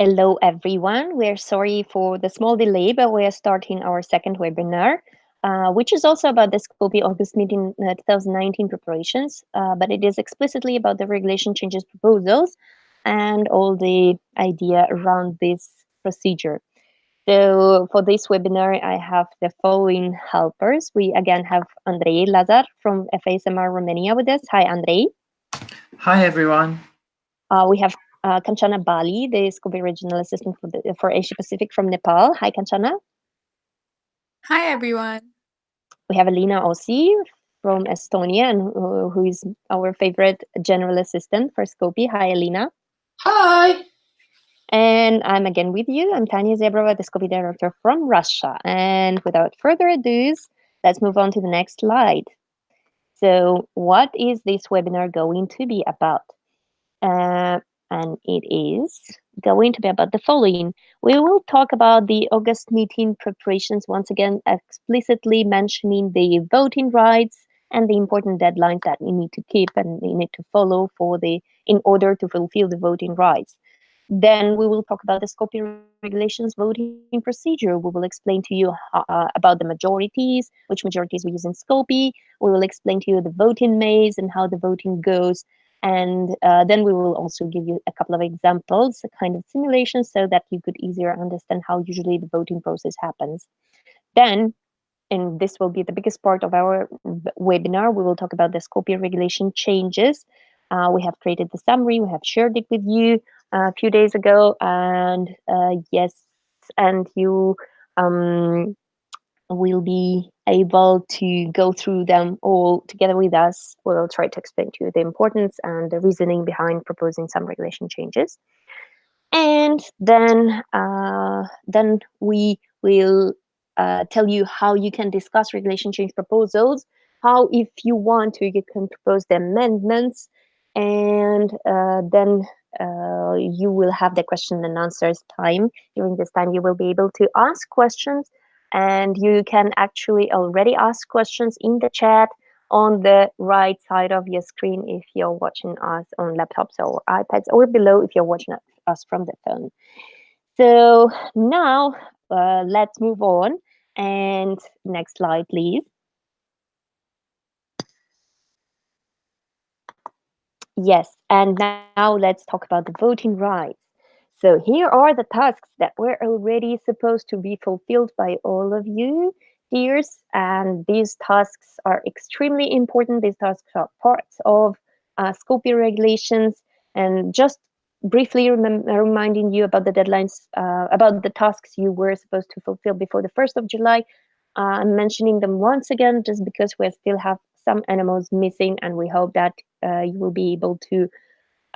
Hello, everyone. We're sorry for the small delay, but we are starting our second webinar, which is also about the Skopje August meeting 2019 preparations, but it is explicitly about the regulation changes proposals and all the idea around this procedure. So for this webinar, I have the following helpers. We again have Andrei Lazar from FASMR Romania with us. Hi, Andrei. Hi, everyone. We have Kanchana Bali, the Skopje Regional Assistant for Asia Pacific from Nepal. Hi, Kanchana. Hi, everyone. We have Alina Ossi from Estonia, and who is our favorite General Assistant for Skopje. Hi, Alina. Hi. And I'm again with you. I'm Tanya Zebrova, the Skopje Director from Russia. And without further ado, let's move on to the next slide. So what is this webinar going to be about? And it is going to be about the following. We will talk about the August meeting preparations, once again explicitly mentioning the voting rights and the important deadlines that we need to keep and we need to follow in order to fulfill the voting rights. Then we will talk about the Skopje regulations voting procedure. We will explain to you about the majorities, which majorities we use in Skopje. We will explain to you the voting maze and how the voting goes. And then we will also give you a couple of examples, a kind of simulations, so that you could easier understand how usually the voting process happens. Then, and this will be the biggest part of our webinar, we will talk about the Skopje regulation changes. We have created the summary, we have shared it with you a few days ago, and yes, and you will be able to go through them all together with us. We'll try to explain to you the importance and the reasoning behind proposing some regulation changes. And then we will tell you how you can discuss regulation change proposals, how, if you want to, you can propose the amendments, and then you will have the question and answers time. During this time, you will be able to ask questions, and you can actually already ask questions in the chat on the right side of your screen if you're watching us on laptops or iPads, or below if you're watching us from the phone. So now let's move on. And next slide, please. Yes, and now let's talk about the voting rights. So here are the tasks that were already supposed to be fulfilled by all of you, dears. And these tasks are extremely important. These tasks are parts of Skopje regulations. And just briefly reminding you about the deadlines, about the tasks you were supposed to fulfill before the 1st of July. I'm mentioning them once again just because we still have some animals missing, and we hope that you will be able to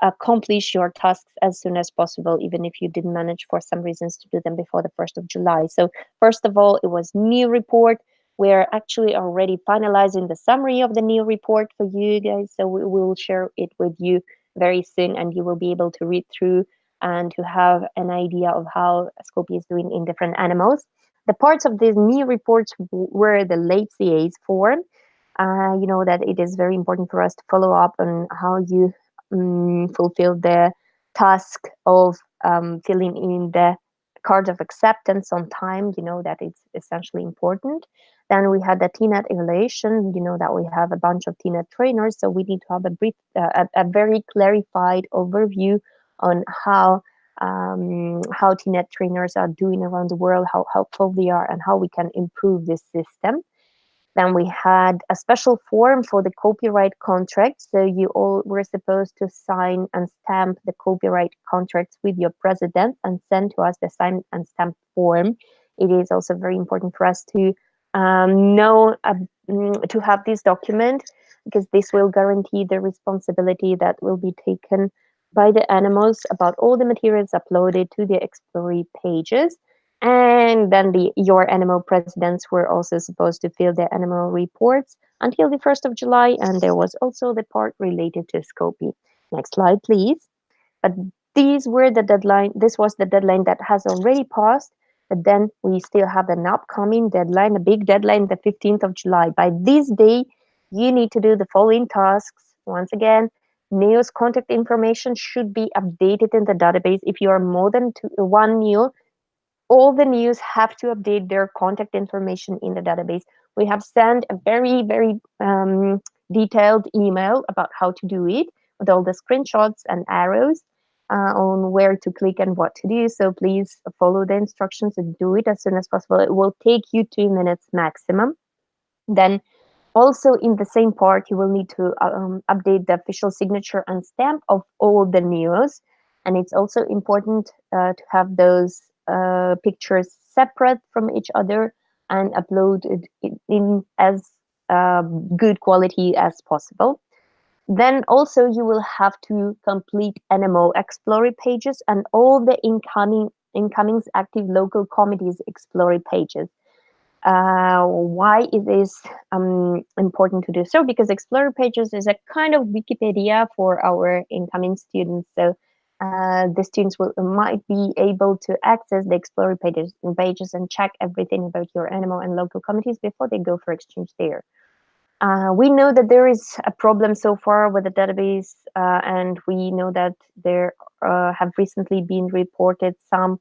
accomplish your tasks as soon as possible, even if you didn't manage for some reasons to do them before the 1st of July. So first of all, it was new report. We're actually already finalizing the summary of the new report for you guys. So we will share it with you very soon, and you will be able to read through and to have an idea of how Skopje is doing in different animals. The parts of these new reports were the late CA's form. You know that it is very important for us to follow up on how you fulfill the task of filling in the card of acceptance on time. You know that it's essentially important. Then we had the TNET evaluation. You know that we have a bunch of TNET trainers, so we need to have a brief, a very clarified overview on how TNET trainers are doing around the world, how helpful they are, and how we can improve this system. Then we had a special form for the copyright contract. So you all were supposed to sign and stamp the copyright contracts with your president and send to us the signed and stamped form. It is also very important for us to know to have this document, because this will guarantee the responsibility that will be taken by the animals about all the materials uploaded to the exploratory pages. And then your animal presidents were also supposed to fill their animal reports until the 1st of July. And there was also the part related to Skopje. Next slide, please. But these were the deadline. This was the deadline that has already passed. But then we still have an upcoming deadline, a big deadline, the 15th of July. By this day, you need to do the following tasks. Once again, NEO's contact information should be updated in the database. If you are more than one NEO, all the NEOs have to update their contact information in the database. We have sent a very, very detailed email about how to do it with all the screenshots and arrows on where to click and what to do. So please follow the instructions and do it as soon as possible. It will take you 2 minutes maximum. Then also in the same part, you will need to update the official signature and stamp of all the NEOs. And it's also important to have those pictures separate from each other and uploaded in as good quality as possible. Then also you will have to complete NMO Explorer pages and all the incomings active local committees Explorer pages. Why it is important to do so? Because Explorer pages is a kind of Wikipedia for our incoming students. So the students might be able to access the Explorer pages and check everything about your animal and local committees before they go for exchange there. We know that there is a problem so far with the database, and we know that there have recently been reported some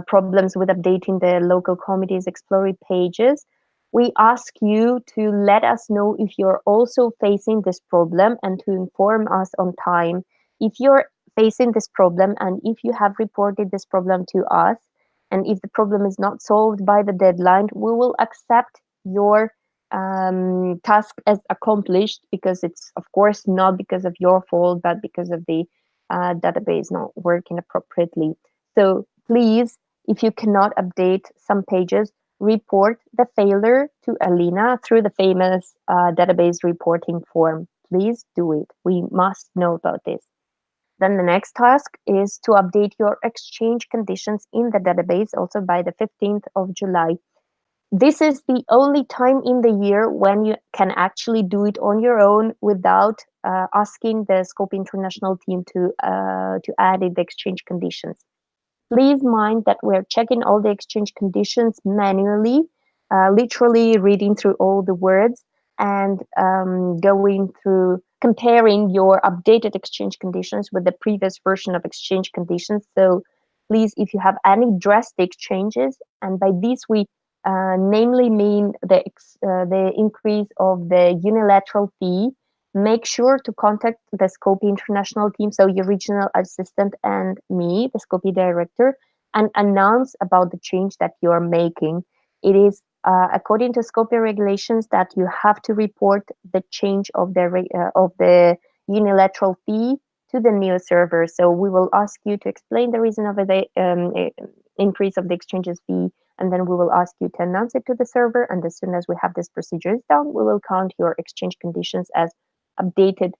problems with updating the local committees Explorer pages. We ask you to let us know if you're also facing this problem and to inform us on time. If you're facing this problem and if you have reported this problem to us, and if the problem is not solved by the deadline, we will accept your task as accomplished, because it's of course not because of your fault, but because of the database not working appropriately. So please, if you cannot update some pages, report the failure to Alina through the famous database reporting form. Please do it. We must know about this. Then the next task is to update your exchange conditions in the database also by the 15th of July. This is the only time in the year when you can actually do it on your own without asking the Scope International team to add in the exchange conditions. Please mind that we're checking all the exchange conditions manually, literally reading through all the words and going through comparing your updated exchange conditions with the previous version of exchange conditions. So please, if you have any drastic changes, and by this we namely mean the increase of the unilateral fee, make sure to contact the Scopy International team, so your regional assistant and me, the Scopy director, and announce about the change that you're making. It is according to Scopy regulations that you have to report the change of the unilateral fee to the new server. So we will ask you to explain the reason of the increase of the exchanges fee, and then we will ask you to announce it to the server. And as soon as we have this procedure done, we will count your exchange conditions as updated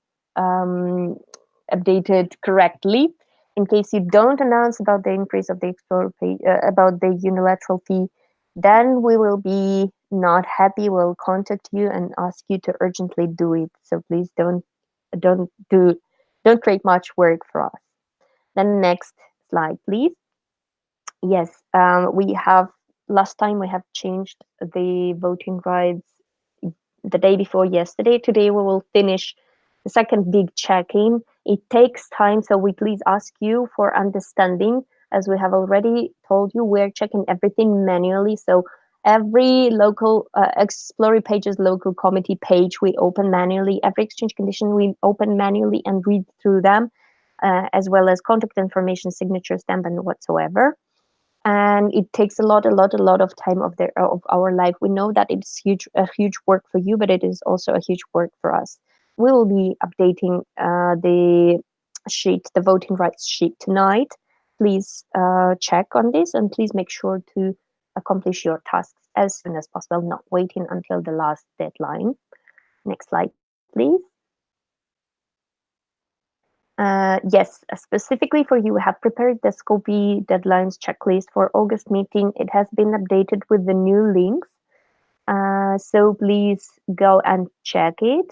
updated correctly. In case you don't announce about the increase of the Explorer fee, about the unilateral fee, then we will be not happy. We'll contact you and ask you to urgently do it. So please don't do don't create much work for us. Then next slide, please. Yes, we have last time we have changed the voting rights the day before yesterday. Today we will finish the second big check-in. It takes time, so we please ask you for understanding. As we have already told you, we're checking everything manually. So every local Explorer pages local committee page we open manually. Every exchange condition we open manually and read through them, as well as contact information, signature, stamp, and whatsoever. And it takes a lot of time of our life. We know that it's a huge work for you, but it is also a huge work for us. We will be updating the voting rights sheet tonight. Please check on this, and please make sure to accomplish your tasks as soon as possible, not waiting until the last deadline. Next slide, please. Yes, specifically for you, we have prepared the Scopy deadlines checklist for August meeting. It has been updated with the new links. So please go and check it.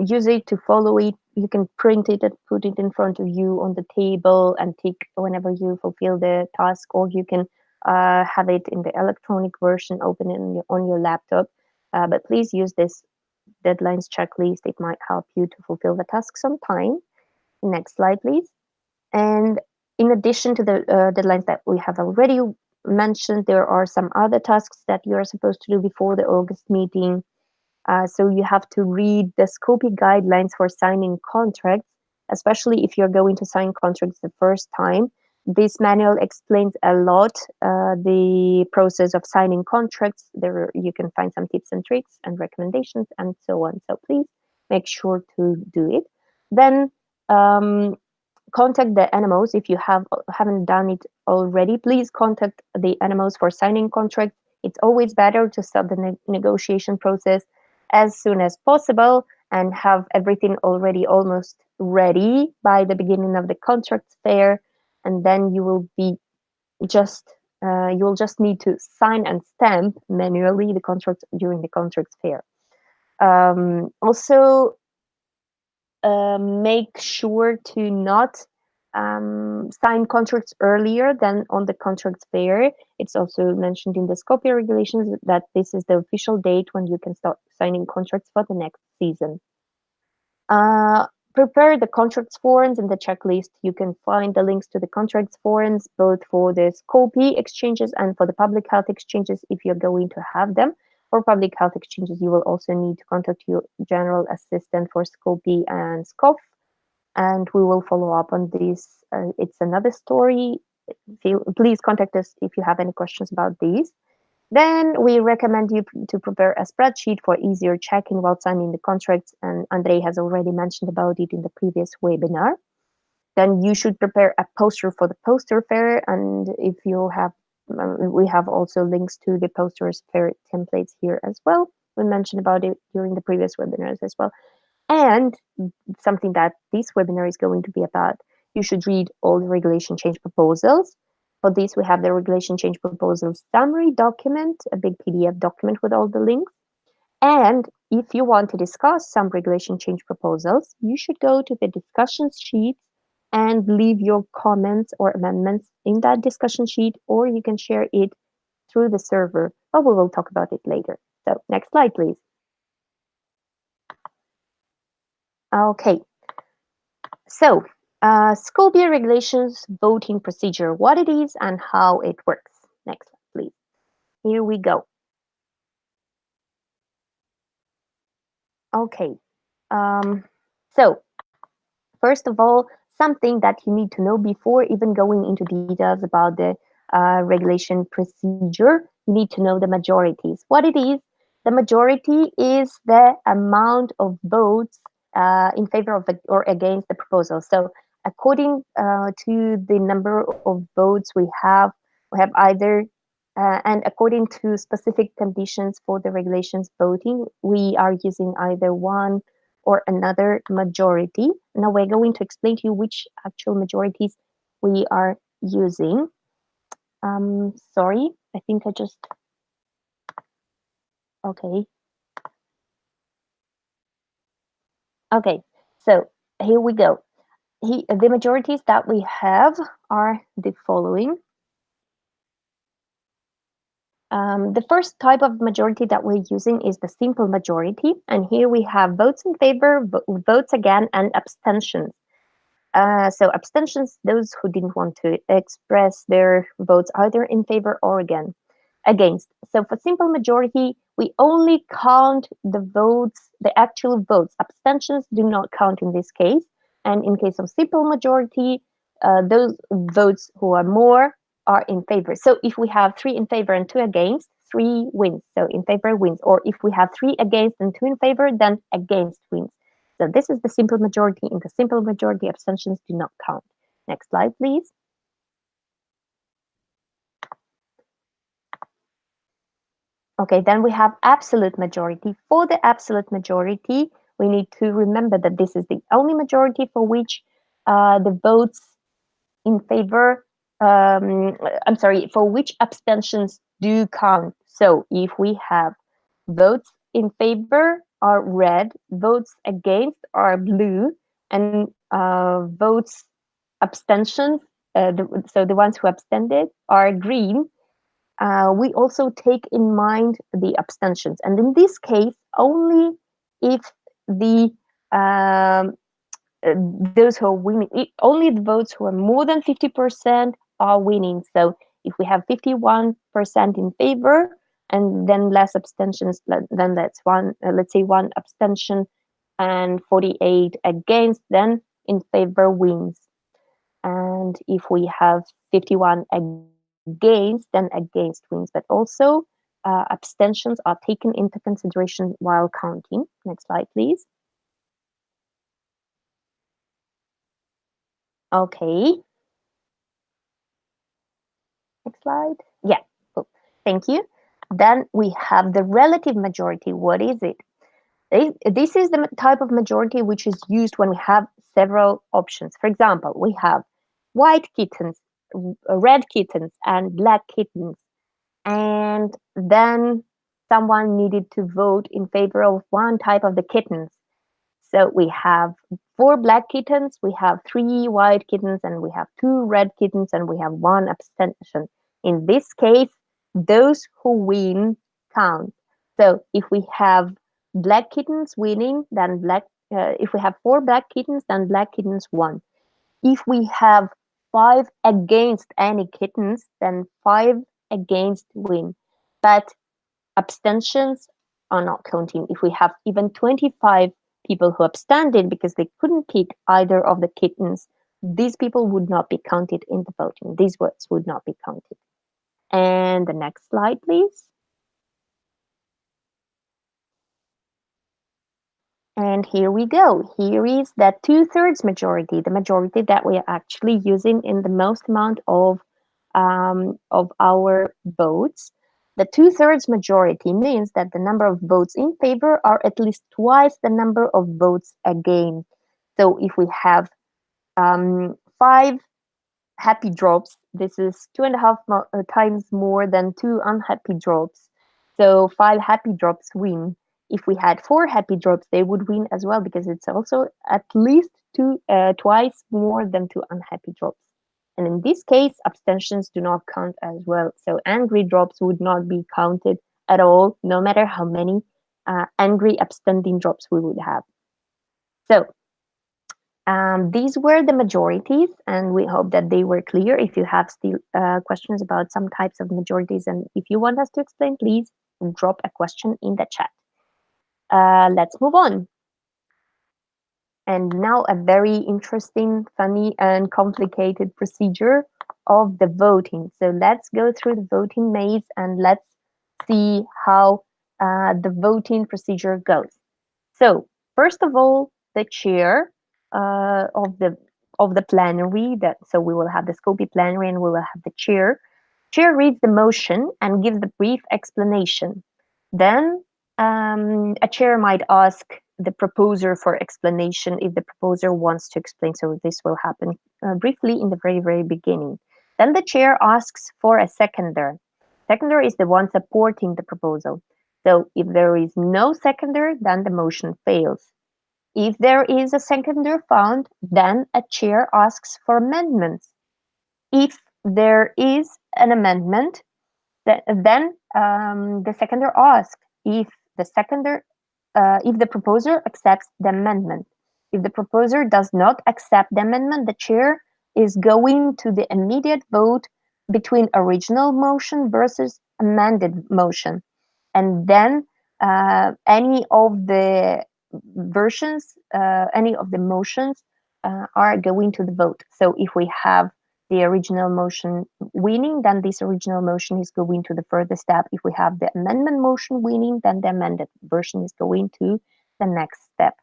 Use it to follow it. You can print it and put it in front of you on the table and tick whenever you fulfill the task, or you can have it in the electronic version, open it on your laptop. But please use this deadlines checklist. It might help you to fulfill the tasks on time. Next slide, please. And in addition to the deadlines that we have already mentioned, there are some other tasks that you are supposed to do before the August meeting. So you have to read the Scopy guidelines for signing contracts, especially if you're going to sign contracts the first time. This manual explains a lot the process of signing contracts. There you can find some tips and tricks and recommendations and so on. So please make sure to do it. Then contact the NMOs if you haven't done it already. Please contact the NMOs for signing contracts. It's always better to start the negotiation process as soon as possible and have everything already almost ready by the beginning of the contract fair, and then just you will just need to sign and stamp manually the contract during the contract fair. Also, make sure to not sign contracts earlier than on the contract fair. It's also mentioned in the Skopje regulations that this is the official date when you can start signing contracts for the next season. Uh, Prepare the contracts forms and the checklist. You can find the links to the contracts forms both for the Skopje exchanges and for the public health exchanges if you're going to have them. For public health exchanges, you will also need to contact your general assistant for Skopje and SCOF, and we will follow up on this. It's another story. Please contact us if you have any questions about these. Then we recommend you to prepare a spreadsheet for easier checking while signing the contracts, and Andrei has already mentioned about it in the previous webinar. Then you should prepare a poster for the poster fair, and if you have, we have also links to the posters fair templates here as well. We mentioned about it during the previous webinars as well. And something that this webinar is going to be about, you should read all the regulation change proposals. For this, we have the regulation change proposal summary document, a big PDF document with all the links. And if you want to discuss some regulation change proposals, you should go to the discussion sheet and leave your comments or amendments in that discussion sheet, or you can share it through the server, but we will talk about it later. So next slide, please. Okay, so Skopje regulations voting procedure, what it is and how it works. Next slide, please. Here we go. Okay, so first of all, something that you need to know before even going into details about the regulation procedure, you need to know the majorities. What it is, the majority is the amount of votes in favor of or against the proposal. So according to the number of votes we have either, and according to specific conditions for the regulations voting, we are using either one or another majority. Now we're going to explain to you which actual majorities we are using. Sorry, I think I just, okay. Okay, so here we go. The majorities that we have are the following. The first type of majority that we're using is the simple majority. And here we have votes in favor, votes against, and abstentions. So abstentions, those who didn't want to express their votes either in favor or against. So for simple majority, we only count the votes, the actual votes. Abstentions do not count in this case. And in case of simple majority, those votes who are more are in favor. So if we have 3 in favor and 2 against, 3 wins. So in favor wins. Or if we have 3 against and 2 in favor, then against wins. So this is the simple majority. In the simple majority, abstentions do not count. Next slide, please. Okay, then we have absolute majority. For the absolute majority, we need to remember that this is the only majority for which the votes in favor, for which abstentions do count. So if we have votes in favor are red, votes against are blue, and votes abstentions, so the ones who abstended are green, we also take in mind the abstentions. And in this case, only if the um, those who are winning, only the votes who are more than 50% are winning. So if we have 51% in favor and then less abstentions, then that's one, let's say one abstention and 48 against, then in favor wins. And if we have 51 against, then against wins. But also abstentions are taken into consideration while counting. Next slide, please. Okay, next slide. Yeah, cool. Thank you. Then we have the relative majority. What is it? This is the type of majority which is used when we have several options. For example, we have white kittens, red kittens, and black kittens. And then someone needed to vote in favor of one type of the kittens. So we have four black kittens, we have three white kittens, and we have two red kittens, and we have one abstention. In this case, those who win count. So if we have black kittens winning, then if we have four black kittens, then black kittens won. If we have five against any kittens, then five against win. But abstentions are not counting. If we have even 25 people who abstained because they couldn't pick either of the kittens, these people would not be counted in the voting. These votes would not be counted. And the next slide, please. And here we go. Here is that 2/3 majority, the majority that we are actually using in the most amount of our votes. The 2/3 majority means that the number of votes in favor are at least twice the number of votes against. So if we have five happy drops, this is 2.5 times more than two unhappy drops. So five happy drops win. If we had four happy drops, they would win as well because it's also at least twice more than two unhappy drops. And in this case, abstentions do not count as well. So angry drops would not be counted at all, no matter how many angry abstaining drops we would have. So these were the majorities, and we hope that they were clear. If you have still questions about some types of majorities, and if you want us to explain, please drop a question in the chat. Let's move on. And now a very interesting, funny, and complicated procedure of the voting. So let's go through the voting maze and let's see how the voting procedure goes. So first of all, the chair of the plenary. That so we will have the Scopy plenary and we will have the chair. Chair reads the motion and gives the brief explanation. Then a chair might ask the proposer for explanation if the proposer wants to explain. So this will happen briefly in the very beginning. Then the chair asks for a seconder. Seconder is the one supporting the proposal. So if there is no seconder, then the motion fails. If there is a seconder found, then a chair asks for amendments. If there is an amendment, then the seconder asks if the proposer accepts the amendment. If the proposer does not accept the amendment, the chair is going to the immediate vote between original motion versus amended motion. And then any of the any of the motions are going to the vote. So if we have the original motion winning, then this original motion is going to the further step. If we have the amendment motion winning, then the amended version is going to the next step.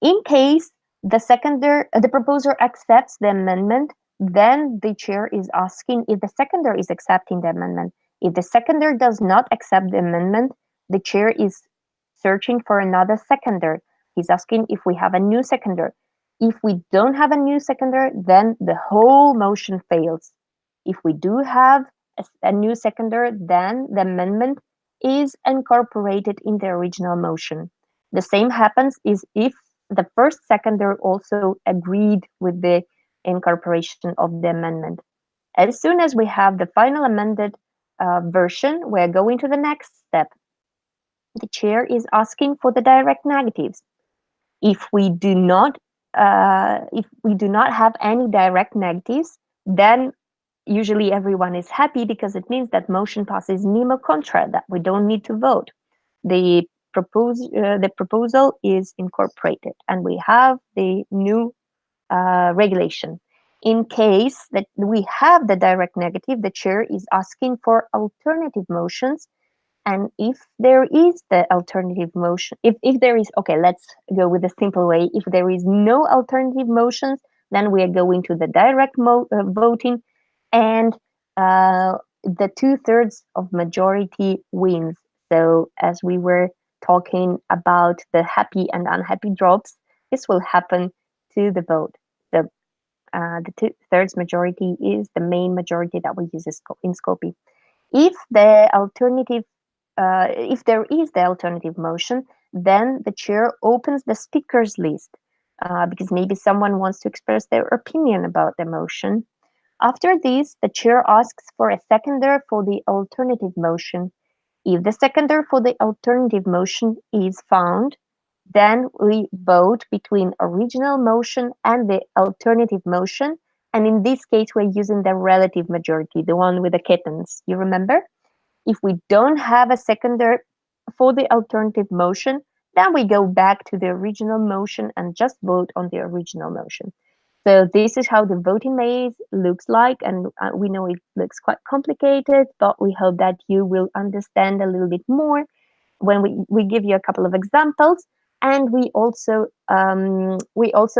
In case the proposer accepts the amendment, then the chair is asking if the seconder is accepting the amendment. If the seconder does not accept the amendment, the chair is searching for another seconder. He's asking if we have a new seconder. If we don't have a new seconder, then the whole motion fails. If we do have a new seconder, then the amendment is incorporated in the original motion. The same happens is if the first seconder also agreed with the incorporation of the amendment. As soon as we have the final amended version, we're going to the next step. the chair is asking for the direct negatives. If we do not have any direct negatives, then usually everyone is happy because it means that motion passes nemo contra, that we don't need to vote. The proposal is incorporated, and we have the new regulation. In case that we have the direct negative, the chair is asking for alternative motions. And if there is the alternative motion, if there is, okay, let's go with the simple way. If there is no alternative motions, then we are going to the direct voting, and the 2/3 of majority wins. So as we were talking about the happy and unhappy drops, this will happen to the vote. So the 2/3 majority is the main majority that we use in Scopy. If the alternative, if there is the alternative motion, then the chair opens the speakers list because maybe someone wants to express their opinion about the motion. After this, the chair asks for a seconder for the alternative motion. If the seconder for the alternative motion is found, then we vote between original motion and the alternative motion. And in this case, we're using the relative majority, the one with the kittens. You remember? If we don't have a seconder for the alternative motion, then we go back to the original motion and just vote on the original motion. So this is how the voting maze looks like, and we know it looks quite complicated, but we hope that you will understand a little bit more when we give you a couple of examples. And we also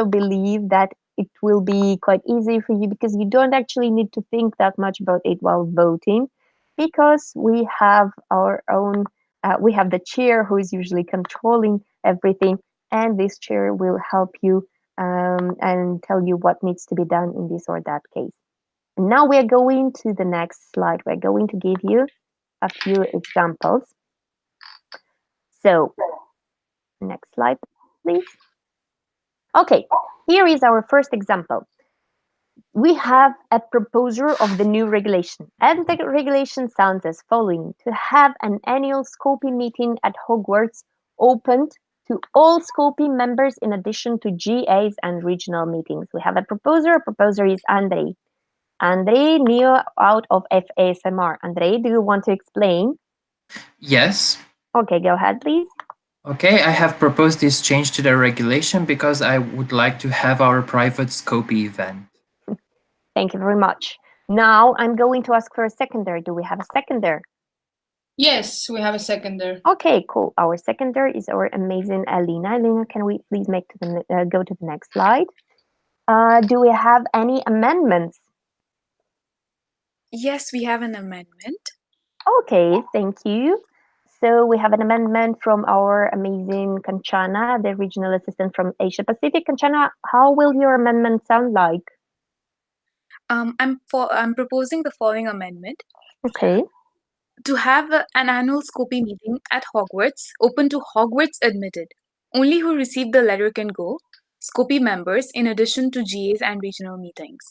believe that it will be quite easy for you because you don't actually need to think that much about it while voting, because we have our own we have the chair who is usually controlling everything, and this chair will help you and tell you what needs to be done in this or that case. Now we're going to the next slide. We're going to give you a few examples. So, next slide, please. Okay, here is our first example. We have a proposer of the new regulation, and the regulation sounds as following: to have an annual Scopy meeting at Hogwarts opened to all Scopy members in addition to GAs and regional meetings. We have a proposer is Andrei. Andrei, Neo out of FASMR. Andrei, do you want to explain? Yes. Okay, go ahead, please. Okay, I have proposed this change to the regulation because I would like to have our private Scopy event. Thank you very much. Now I'm going to ask for a seconder. Do we have a seconder? Yes, we have a seconder. Okay, cool. Our seconder is our amazing Alina. Alina, can we please go to the next slide? Do we have any amendments? Yes, we have an amendment. Okay, thank you. So we have an amendment from our amazing Kanchana, the regional assistant from Asia Pacific. Kanchana, how will your amendment sound like? I'm proposing the following amendment: Okay. to have an annual Scopy meeting at Hogwarts, open to Hogwarts admitted. Only who receive the letter can go. Scopy members, in addition to GAs and regional meetings.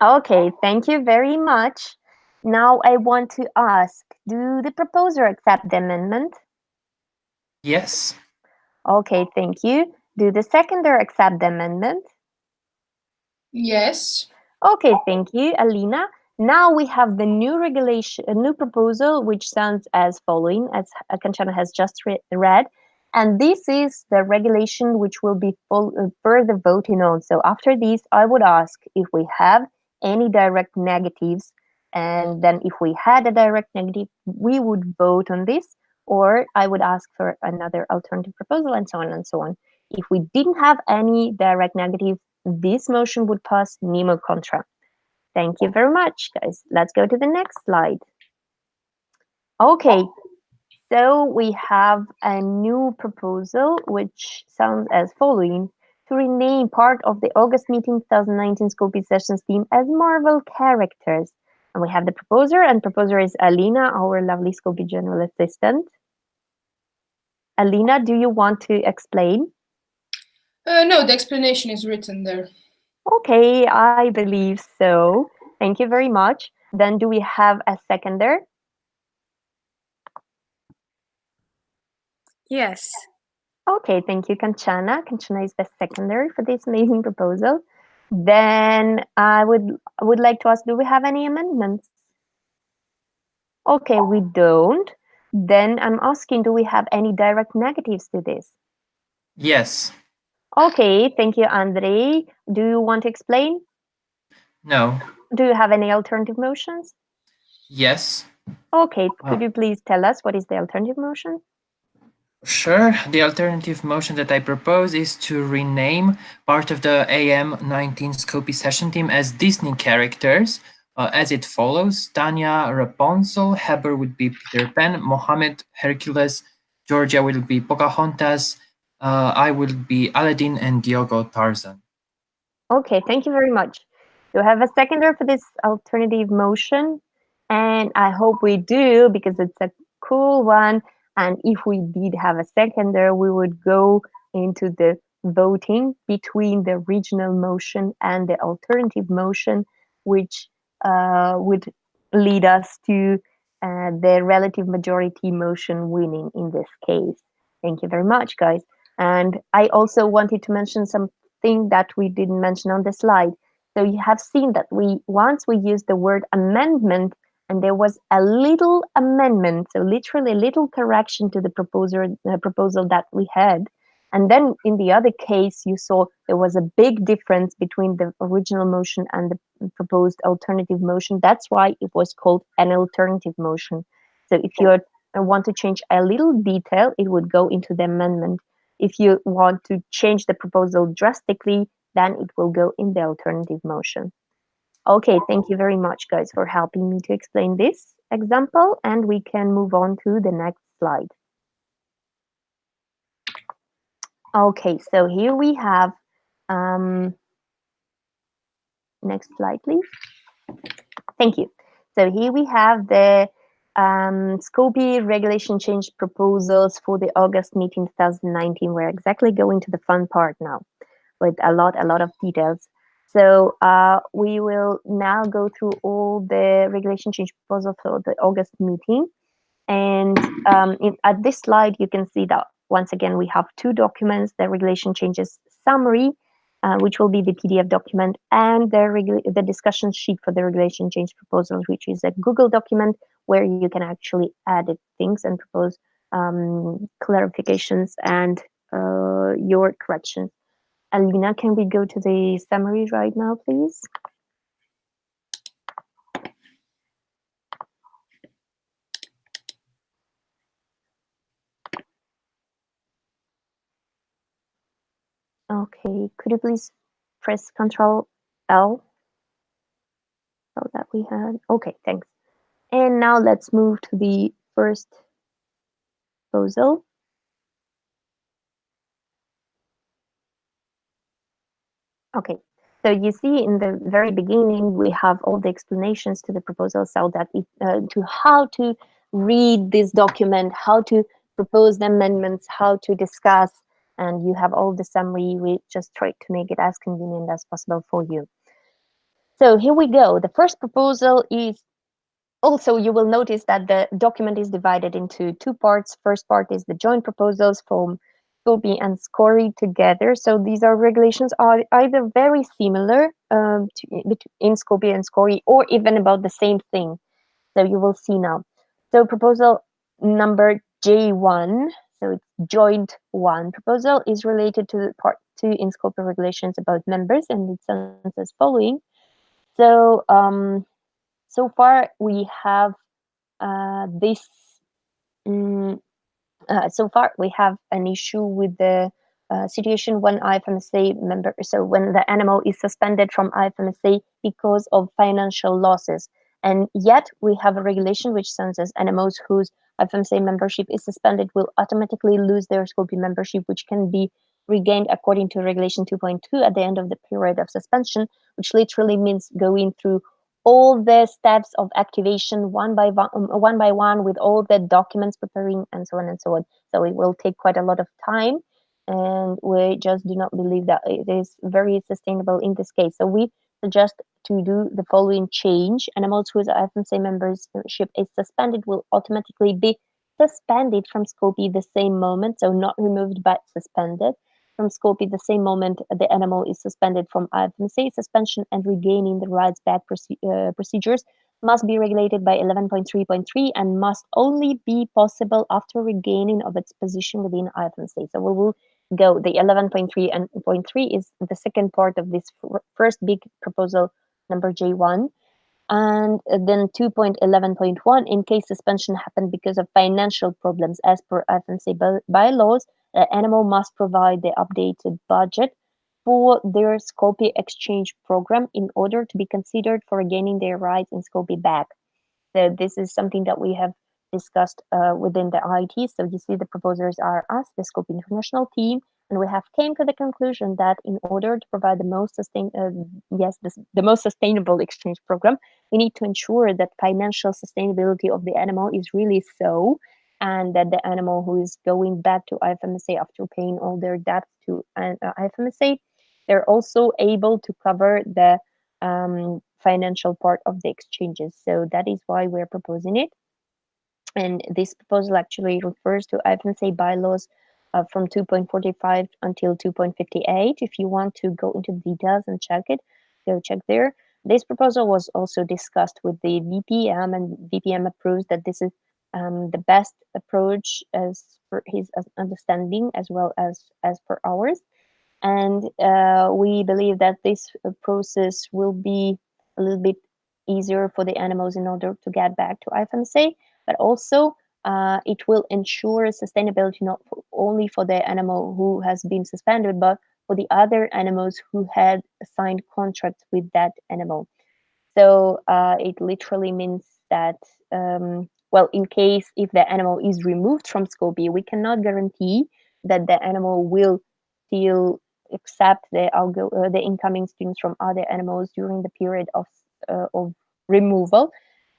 Okay, thank you very much. Now I want to ask, do the proposer accept the amendment? Yes. Okay, thank you. Do the seconder accept the amendment? Yes. Okay, thank you, Alina. Now we have the new regulation, a new proposal, which sounds as following, as Kanchana has just read. And this is the regulation which will be further voting on. So after this, I would ask if we have any direct negatives. And then if we had a direct negative, we would vote on this, or I would ask for another alternative proposal, and so on and so on. If we didn't have any direct negative, this motion would pass nemo contra. Thank you very much, guys. Let's go to the next slide. Okay, so we have a new proposal which sounds as following: to rename part of the August meeting 2019 Scopy sessions theme as Marvel characters. And we have the proposer, and proposer is Alina, our lovely Scopy general assistant. Alina, do you want to explain? No, the explanation is written there. Okay, I believe so. Thank you very much. Then do we have a seconder? Yes. Okay, thank you, Kanchana. Kanchana is the secondary for this amazing proposal. Then I would like to ask, do we have any amendments? Okay, we don't. Then I'm asking, do we have any direct negatives to this? Yes. Okay, thank you, Andre. Do you want to explain? No. Do you have any alternative motions? Yes. Okay, Uh, could you please tell us what is the alternative motion? Sure. The alternative motion that I propose is to rename part of the AM19 Scopy session team as Disney characters, as it follows: Tanya Rapunzel, Heber would be Peter Pan, Mohammed Hercules, Georgia will be Pocahontas, I will be Aladdin, and Diogo Tarzan. Okay, thank you very much. Do you have a seconder for this alternative motion? And I hope we do because it's a cool one. And if we did have a seconder, we would go into the voting between the original motion and the alternative motion, which would lead us to the relative majority motion winning in this case. Thank you very much, guys. And I also wanted to mention something that we didn't mention on the slide. So you have seen that we used the word amendment, and there was a little amendment, so literally a little correction to the proposal that we had. And then in the other case, you saw there was a big difference between the original motion and the proposed alternative motion. That's why it was called an alternative motion. So if you want to change a little detail, it would go into the amendment. If you want to change the proposal drastically, then it will go in the alternative motion. Okay, thank you very much, guys, for helping me to explain this example, and we can move on to the next slide. Okay, so here we have, next slide, please. Thank you. So here we have the Scopy regulation change proposals for the August meeting 2019. We're exactly going to the fun part now with a lot of details. So we will now go through all the regulation change proposals for the August meeting. And at this slide, you can see that once again, we have two documents, the regulation changes summary, which will be the PDF document, and the discussion sheet for the regulation change proposals, which is a Google document where you can actually edit things and propose clarifications and your corrections. Alina, can we go to the summary right now, please? Okay, could you please press Control L so that we had? Okay, thanks. And now let's move to the first proposal. Okay, so you see in the very beginning, we have all the explanations to the proposal so that to how to read this document, how to propose the amendments, how to discuss, and you have all the summary. We just tried to make it as convenient as possible for you. So here we go. The first proposal is also, you will notice that the document is divided into two parts. First part is the joint proposals from Scopy and Scori together. So these are regulations are either very similar in Scopy and Scori, or even about the same thing. So you will see now. So proposal number J1, so it's joint one proposal, is related to the part 2 in Scopy regulations about members, and it sounds as following. So so far we have this mm, so far we have an issue with the situation when IFMSA member, so when the animal is suspended from IFMSA because of financial losses. And yet we have a regulation which says animals whose IFMSA membership is suspended will automatically lose their Scopy membership, which can be regained according to regulation 2.2 at the end of the period of suspension, which literally means going through all the steps of activation one by one, with all the documents preparing and so on and so on. So it will take quite a lot of time, and we just do not believe that it is very sustainable in this case. So we suggest to do the following change: animals whose FMC membership is suspended will automatically be suspended from Scopy the same moment, so not removed but suspended from Scopy the same moment the animal is suspended from IFMSA. Suspension and regaining the rights back procedures must be regulated by 11.3.3 and must only be possible after regaining of its position within IFMSA. So we will go the 11.3 and point 3 is the second part of this first big proposal number J1. And then 2.11.1, in case suspension happened because of financial problems as per FMC bylaws, the animal must provide the updated budget for their Scopy exchange program in order to be considered for regaining their rights in Scopy back. So this is something that we have discussed within the IT. So you see the proposers are us, the Scopy International team, and we have came to the conclusion that in order to provide the most the most sustainable exchange program, we need to ensure that financial sustainability of the animal is really so, and that the animal who is going back to IFMSA after paying all their debts to IFMSA, they're also able to cover the financial part of the exchanges. So that is why we're proposing it. And this proposal actually refers to IFMSA bylaws from 2.45 until 2.58. If you want to go into details and check it, go check there. This proposal was also discussed with the VPM, and VPM approves that this is the best approach as per his understanding as well as per ours. And we believe that this process will be a little bit easier for the animals in order to get back to IFMSA, but also it will ensure sustainability not only for the animal who has been suspended, but for the other animals who had signed contracts with that animal. So it literally means that, well, in case if the animal is removed from Scopy, we cannot guarantee that the animal will still accept the incoming students from other animals during the period of removal.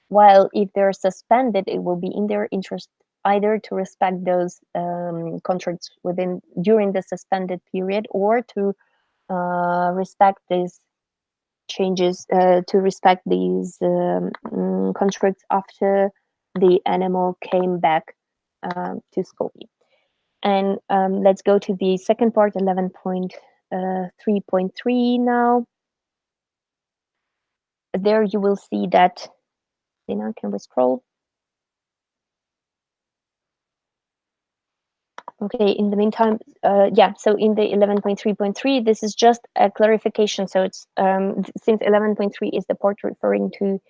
While if they're suspended, it will be in their interest either to respect those contracts within during the suspended period, or to respect these changes to respect these constructs after the animal came back to Scopy. And let's go to the second part, 11.3.3 now. There you will see that, Lina, can we scroll? Okay, in the meantime, yeah, so in the 11.3.3, this is just a clarification. So it's since 11.3 is the part referring to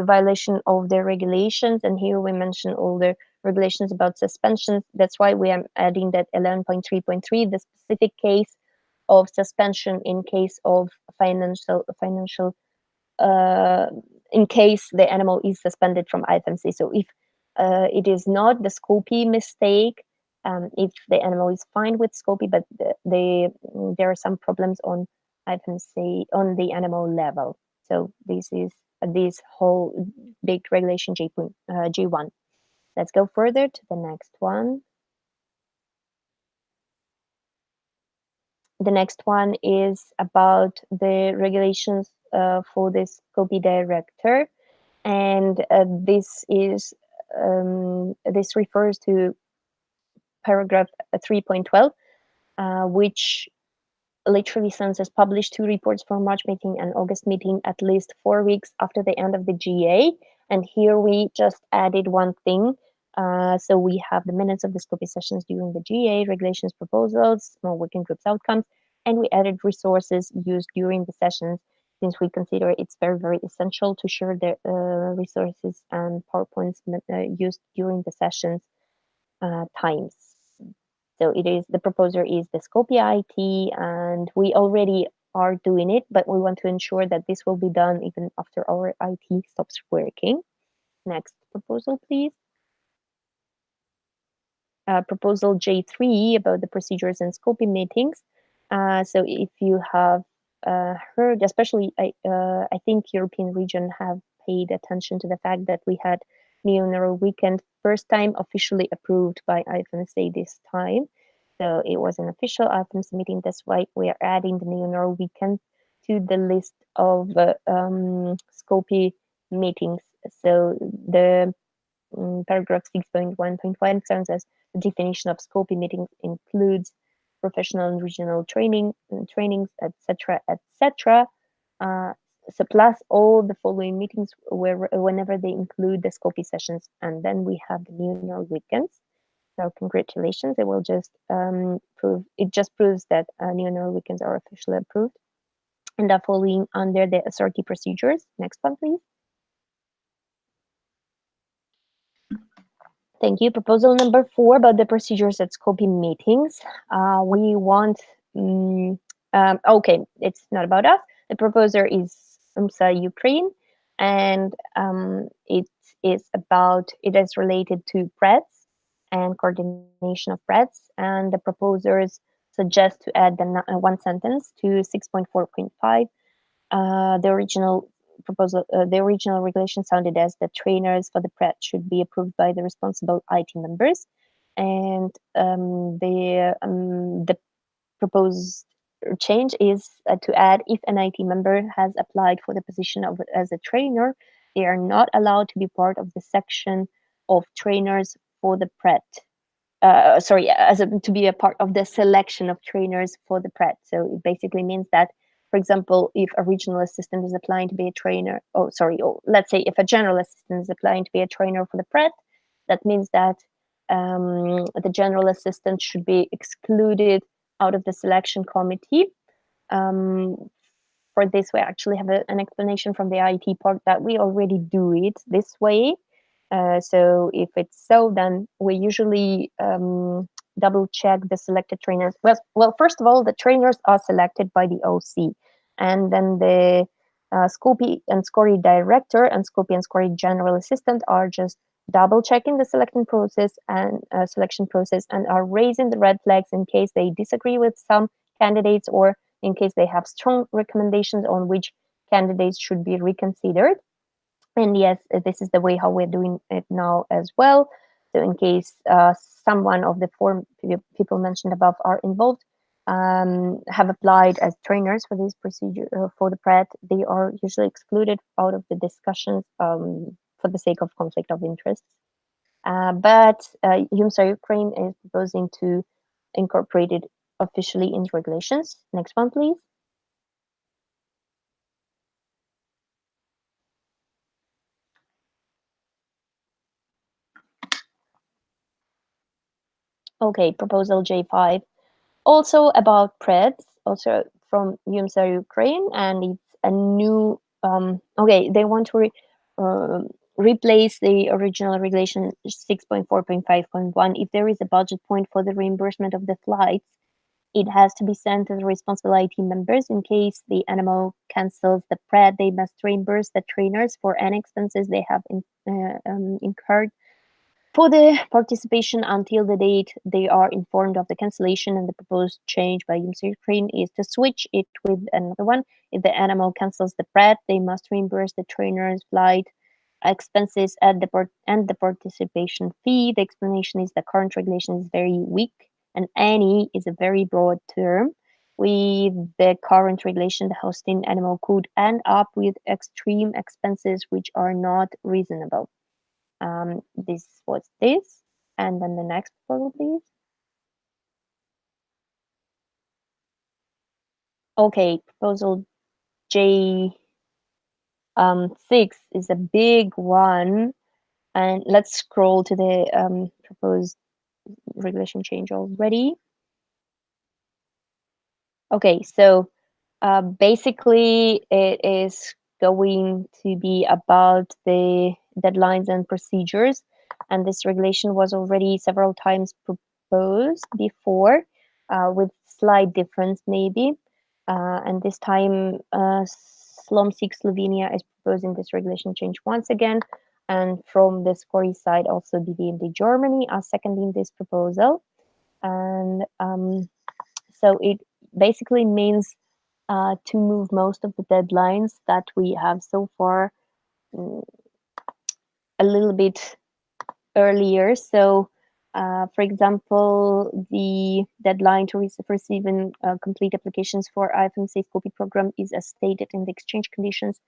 violation of the regulations, and here we mention all the regulations about suspensions. That's why we are adding that 11.3.3, the specific case of suspension in case of financial in case the animal is suspended from IFMC. So if it is not the Scopy mistake, if the animal is fine with Scopy, but there are some problems on IFMC on the animal level. So this is this whole big regulation G1. Let's go further to the next one. The next one is about the regulations for the Scopy director, and this refers to paragraph 3.12, which literally census published two reports for March meeting and August meeting at least 4 weeks after the end of the GA. And here we just added one thing. So we have the minutes of the Scopy sessions during the GA, regulations proposals, small working groups outcomes, and we added resources used during the sessions, since we consider it's very, very essential to share the resources and PowerPoints used during the sessions times. So it is the proposer is the Scopy IT, and we already are doing it, but we want to ensure that this will be done even after our IT stops working. Next proposal, please. Proposal J3 about the procedures and Scopy meetings. So if you have heard, especially I think European region have paid attention to the fact that we had Neo-Neuro Weekend first time officially approved by IFMSA this time. So it was an official IFMSA meeting. That's why we are adding the Neo-Neuro Weekend to the list of Scopy meetings. So the paragraph 6.1.1 sounds as the definition of Scopy meetings includes professional and regional trainings, etc., etc. Uh, so plus all the following meetings whenever they include the Scopy sessions, and then we have the new North weekends. So congratulations! It will just prove it just proves that new North weekends are officially approved and are following under the SRT procedures. Next one, please. Thank you. Proposal number 4 about the procedures at Scopy meetings. We want, okay, it's not about us. The proposer is UMSA Ukraine, and it is related to PREDS and coordination of PREDS. And the proposers suggest to add one sentence to 6.4.5. The original regulation sounded as the trainers for the PrEP should be approved by the responsible IT members, and the proposed change is to add if an IT member has applied for the position of as a trainer, they are not allowed to be part of the section of trainers for the PrEP. Sorry, to be a part of the selection of trainers for the PrEP. So it basically means that, for example, if a regional assistant is applying to be a trainer, let's say if a general assistant is applying to be a trainer for the PrEP, that means that the general assistant should be excluded out of the selection committee. For this, we actually have an explanation from the IT part that we already do it this way. So if it's so, then we usually double check the selected trainers. Well, first of all, the trainers are selected by the OC, and then the Scopy and Scory director and Scopy and Scory general assistant are just double checking the selection process and are raising the red flags in case they disagree with some candidates or in case they have strong recommendations on which candidates should be reconsidered. And yes, this is the way how we're doing it now as well. So in case someone of the four people mentioned above are involved, have applied as trainers for this procedure for the PrEP, they are usually excluded out of the discussions for the sake of conflict of interest. But UMSA Ukraine is proposing to incorporate it officially into regulations. Next one, please. Okay, proposal J5. Also about PrEDs, also from UMSA Ukraine, and it's a new. They want to replace the original regulation 6.4.5.1. If there is a budget point for the reimbursement of the flights, it has to be sent to the responsible IT members. In case the NMO cancels the PrED, they must reimburse the trainers for any expenses they have incurred for the participation until the date they are informed of the cancellation. And the proposed change by UMSA Ukraine is to switch it with another one. If the animal cancels the PrEP, they must reimburse the trainer's flight expenses at and the participation fee. The explanation is the current regulation is very weak, and any is a very broad term. With the current regulation, the hosting animal could end up with extreme expenses which are not reasonable. This was this. And then the next proposal, please. Okay, proposal J 6 is a big one. And let's scroll to the proposed regulation change already. Okay, so basically it is going to be about the deadlines and procedures. And this regulation was already several times proposed before with slight difference maybe. And this time SLOM6 Slovenia is proposing this regulation change once again. And from the Scory side, also DVMD Germany are seconding this proposal. And so it basically means to move most of the deadlines that we have so far a little bit earlier. So, for example, the deadline to receive and complete applications for IFMC Scopy program is as stated in the exchange conditions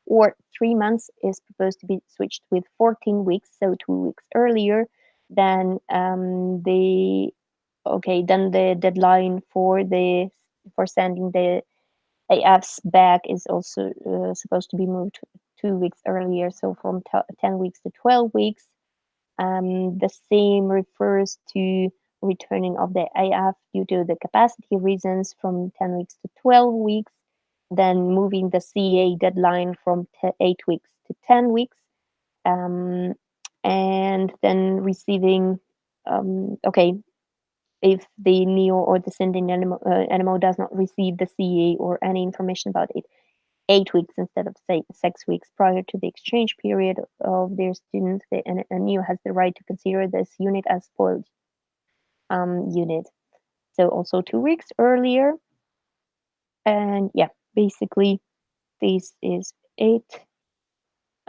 or 3 months is proposed to be switched with 14 weeks, so 2 weeks earlier than the deadline for sending the AFs back is also supposed to be moved 2 weeks earlier, so from 10 weeks to 12 weeks. The same refers to returning of the AF due to the capacity reasons from 10 weeks to 12 weeks, then moving the CA deadline from 8 weeks to 10 weeks, um, and then receiving, if the neo or the sending animal does not receive the CA or any information about it 8 weeks instead of say 6 weeks prior to the exchange period of their student, a neo has the right to consider this unit as spoiled unit. So also 2 weeks earlier, and yeah, basically this is it.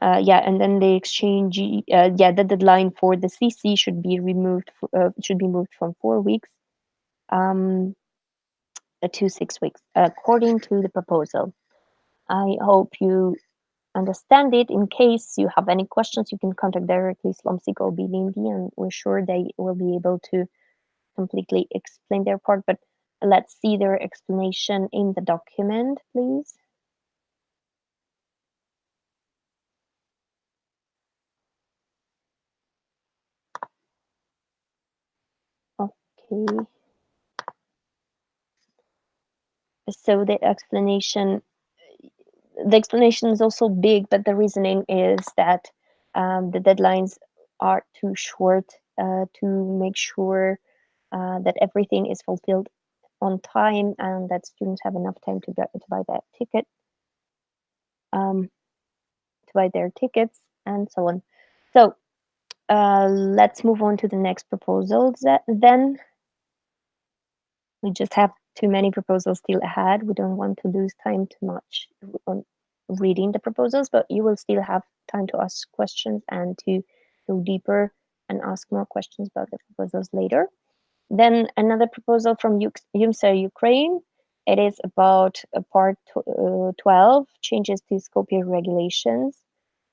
Yeah, and then the exchange, the deadline for the CC should be moved from 4 weeks um, to 6 weeks, according to the proposal. I hope you understand it. In case you have any questions, you can contact directly Slomsik or BVMD, and we're sure they will be able to completely explain their part. But let's see their explanation in the document, please. Okay. So the explanation is also big, but the reasoning is that the deadlines are too short to make sure that everything is fulfilled on time and that students have enough time to buy that ticket, um, to buy their tickets, and so on. So let's move on to the next proposal. Then we just have too many proposals still ahead. We don't want to lose time too much on reading the proposals, but you will still have time to ask questions and to go deeper and ask more questions about the proposals later. Then another proposal from UMSA Ukraine. It is about part 12, changes to Skopje regulations.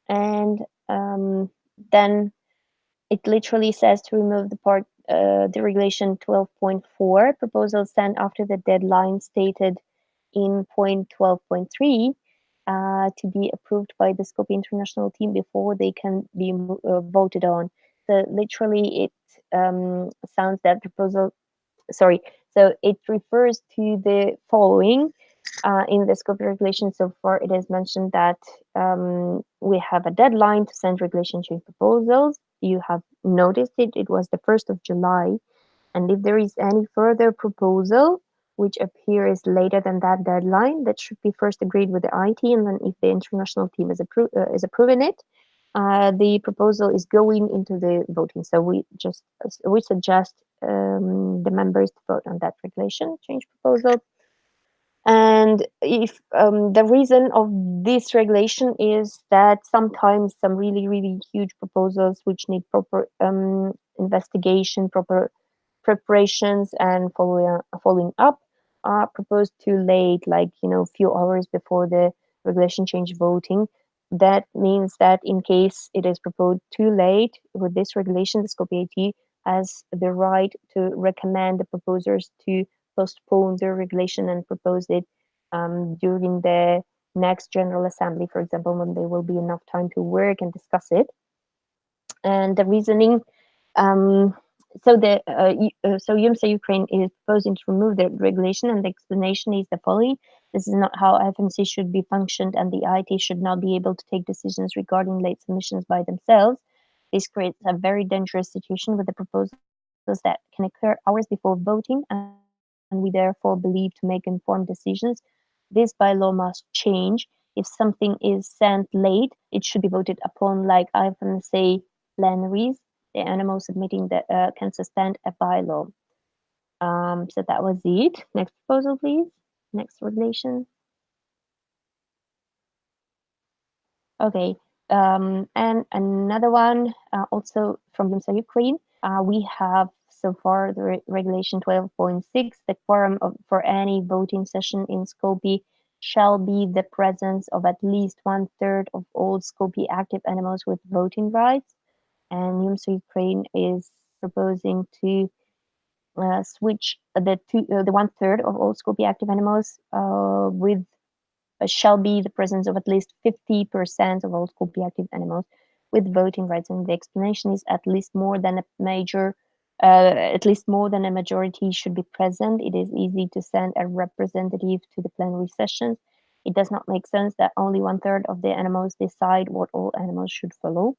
And then it literally says to remove the regulation 12.4 proposal sent after the deadline stated in point 12.3 to be approved by the Skopje international team before they can be voted on. So literally, it sounds that proposal. Sorry. So it refers to the following. In the Skopje regulation, so far it is mentioned that we have a deadline to send regulation change proposals. You have noticed it. It was the 1st of July. And if there is any further proposal which appears later than that deadline, that should be first agreed with the IT, and then if the international team is approving it, the proposal is going into the voting. So we suggest the members to vote on that regulation change proposal. And if the reason of this regulation is that sometimes some really, really huge proposals which need proper investigation, proper preparations, and following up are proposed too late, like few hours before the regulation change voting. That means that in case it is proposed too late with this regulation, the Skopje AT has the right to recommend the proposers to postpone their regulation and propose it during the next General Assembly, for example, when there will be enough time to work and discuss it. And the reasoning, so UMSA Ukraine is proposing to remove the regulation, and the explanation is the following: this is not how FMC should be functioned, and the IT should not be able to take decisions regarding late submissions by themselves. This creates a very dangerous situation with the proposals that can occur hours before voting, and we therefore believe to make informed decisions. This bylaw must change. If something is sent late, it should be voted upon like IFMC plenaries. The animal submitting that can suspend a bylaw. So that was it. Next proposal, please. Next regulation. Okay. And another one, also from UMSA Ukraine. We have so far the regulation 12.6. The quorum for any voting session in Skopje shall be the presence of at least one third of all Scopy active animals with voting rights. And UMSO Ukraine is proposing to switch the one third of all Scopy active animals with shall be the presence of at least 50% of all Scopy active animals with voting rights. And the explanation is at least more than a majority should be present. It is easy to send a representative to the plenary sessions. It does not make sense that only one third of the animals decide what all animals should follow.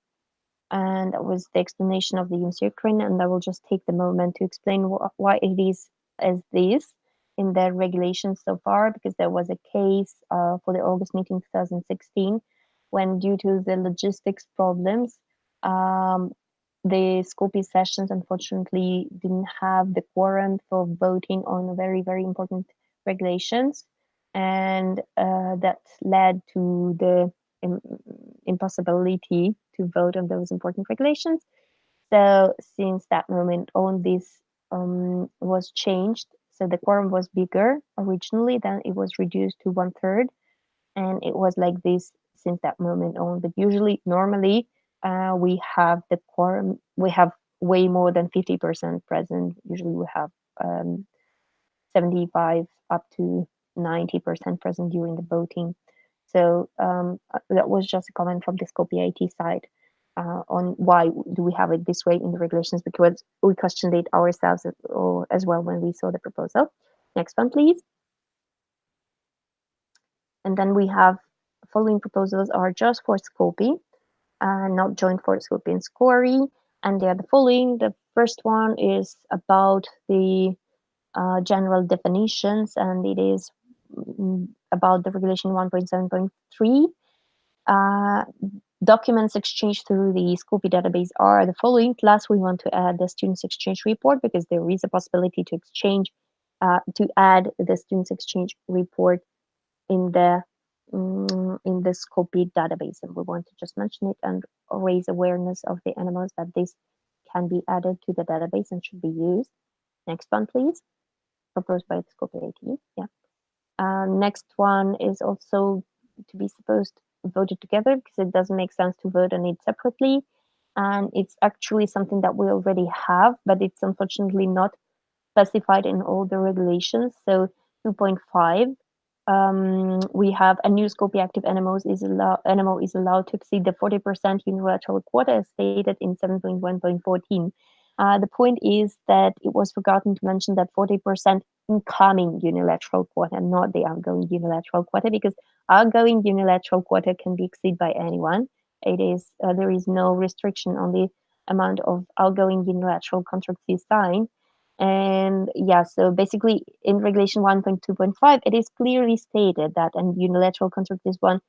And that was the explanation of the Ukraine. And I will just take the moment to explain why it is as this in the regulations so far, because there was a case for the August meeting 2016 when, due to the logistics problems, um, the Skopje sessions unfortunately didn't have the quorum for voting on very, very important regulations. And that led to the impossibility to vote on those important regulations. So since that moment on, this was changed. So the quorum was bigger originally, then it was reduced to one third, and it was like this since that moment on. But usually, normally, we have the quorum. We have way more than 50% present. Usually, we have 75 up to 90% present during the voting. So that was just a comment from the Skopje IT side on why do we have it this way in the regulations, because we questioned it ourselves as well when we saw the proposal. Next one, please. And then we have following proposals are just for Skopje, not joint for Skopje and Skori. And they are the following. The first one is about the general definitions, and it is about the regulation 1.7.3. Uh, documents exchanged through the Scopy database are the following. Plus, we want to add the students exchange report because there is a possibility to add the students exchange report in the Scopy database, and we want to just mention it and raise awareness of the animals that this can be added to the database and should be used. Next one, please. Proposed by the Scopy IT. Yeah. Next one is also to be supposed voted together because it doesn't make sense to vote on it separately. And it's actually something that we already have, but it's unfortunately not specified in all the regulations. So 2.5, we have a new Scopy active animal is allowed to exceed the 40% unilateral quota as stated in 7.1.14. The point is that it was forgotten to mention that 40% incoming unilateral quota, not the outgoing unilateral quota, because outgoing unilateral quota can be exceeded by anyone. There is no restriction on the amount of outgoing unilateral contracts you sign. And yeah, so basically in regulation 1.2.5, it is clearly stated that a unilateral contract is one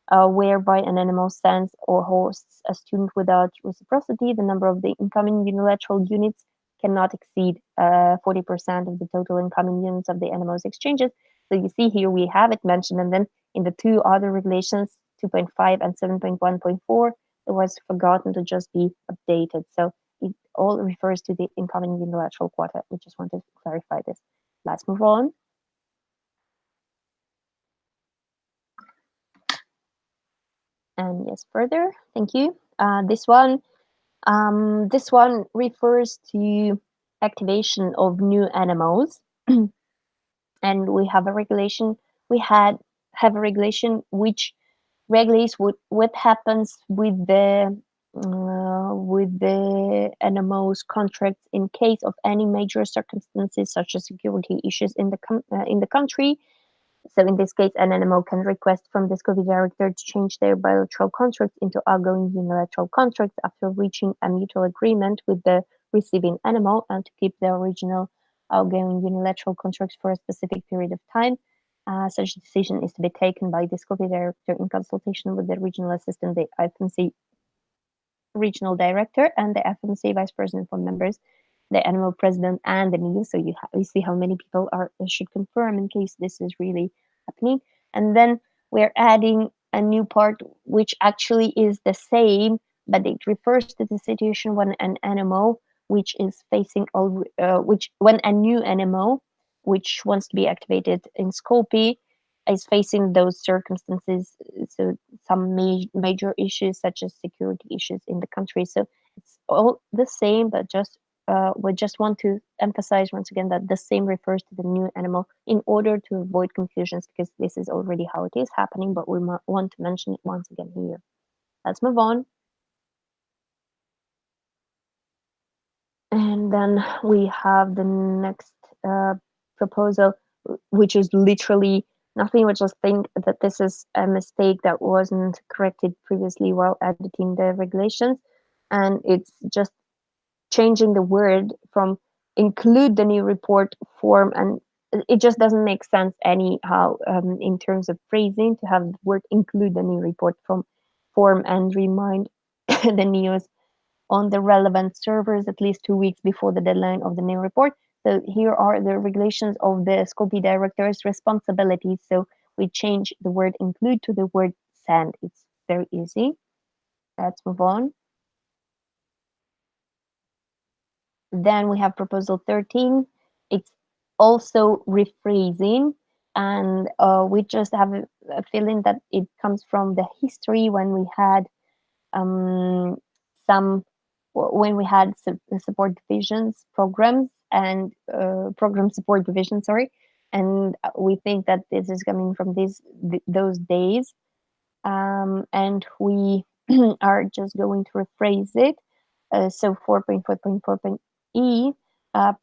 whereby an animal sends or hosts a student without reciprocity. The number of the incoming unilateral units cannot exceed 40% of the total incoming units of the animal's exchanges. So you see here we have it mentioned, and then in the two other regulations, 2.5 and 7.1.4, it was forgotten to just be updated. So it all refers to the incoming unilateral quota. We just want to clarify this. Let's move on. And yes, further. Thank you. This one refers to activation of new animals, and we have a regulation. We have a regulation which regulates what happens with the animals contracts in case of any major circumstances such as security issues in the country. So in this case, an animal can request from the Scopy director to change their bilateral contracts into outgoing unilateral contracts after reaching a mutual agreement with the receiving animal and to keep the original outgoing unilateral contracts for a specific period of time. Such decision is to be taken by the Scopy director in consultation with the regional assistant, the FMC regional director, and the FMC vice president for members, the animal president, and the me. So you see how many people should confirm in case this is really happening. And then we're adding a new part which actually is the same, but it refers to the situation when an animal which is facing when a new animal which wants to be activated in Scopy is facing those circumstances. So some major issues such as security issues in the country. So it's all the same, but just we just want to emphasize once again that the same refers to the new animal in order to avoid confusions, because this is already how it is happening, but we want to mention it once again here. Let's move on. And then we have the next uh, proposal, which is literally nothing. We just think that this is a mistake that wasn't corrected previously while editing the regulations. And it's just changing the word from include the new report form, and it just doesn't make sense anyhow in terms of phrasing to have the word include the new report from form and remind the news on the relevant servers at least 2 weeks before the deadline of the new report. So here are the regulations of the Scopy director's responsibilities. So we change the word include to the word send. It's very easy. Let's move on. Then we have proposal 13. It's also rephrasing, and we just have a feeling that it comes from the history when we had um, some when we had support divisions programs and program support division, sorry, and we think that this is coming from those days, and we are just going to rephrase it. So 4.4.4.e, uh,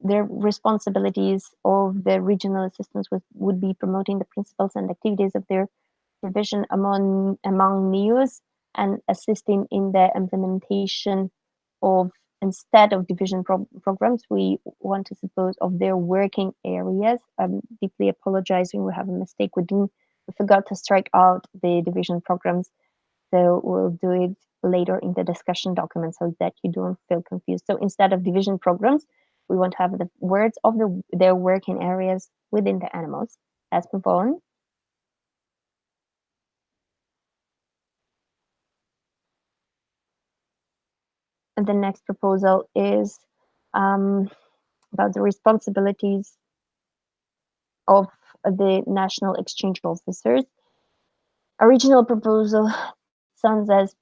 the responsibilities of the regional assistants would be promoting the principles and activities of their division among NEOs and assisting in the implementation of, instead of division programs, we want to suppose of their working areas. I'm deeply apologizing. We have a mistake. We forgot to strike out the division programs. So we'll do it later in the discussion document so that you don't feel confused. So instead of division programs, we want to have the words of their working areas within the animals. Let's move on. And the next proposal is um, about the responsibilities of the national exchange officers. Original proposal sounds as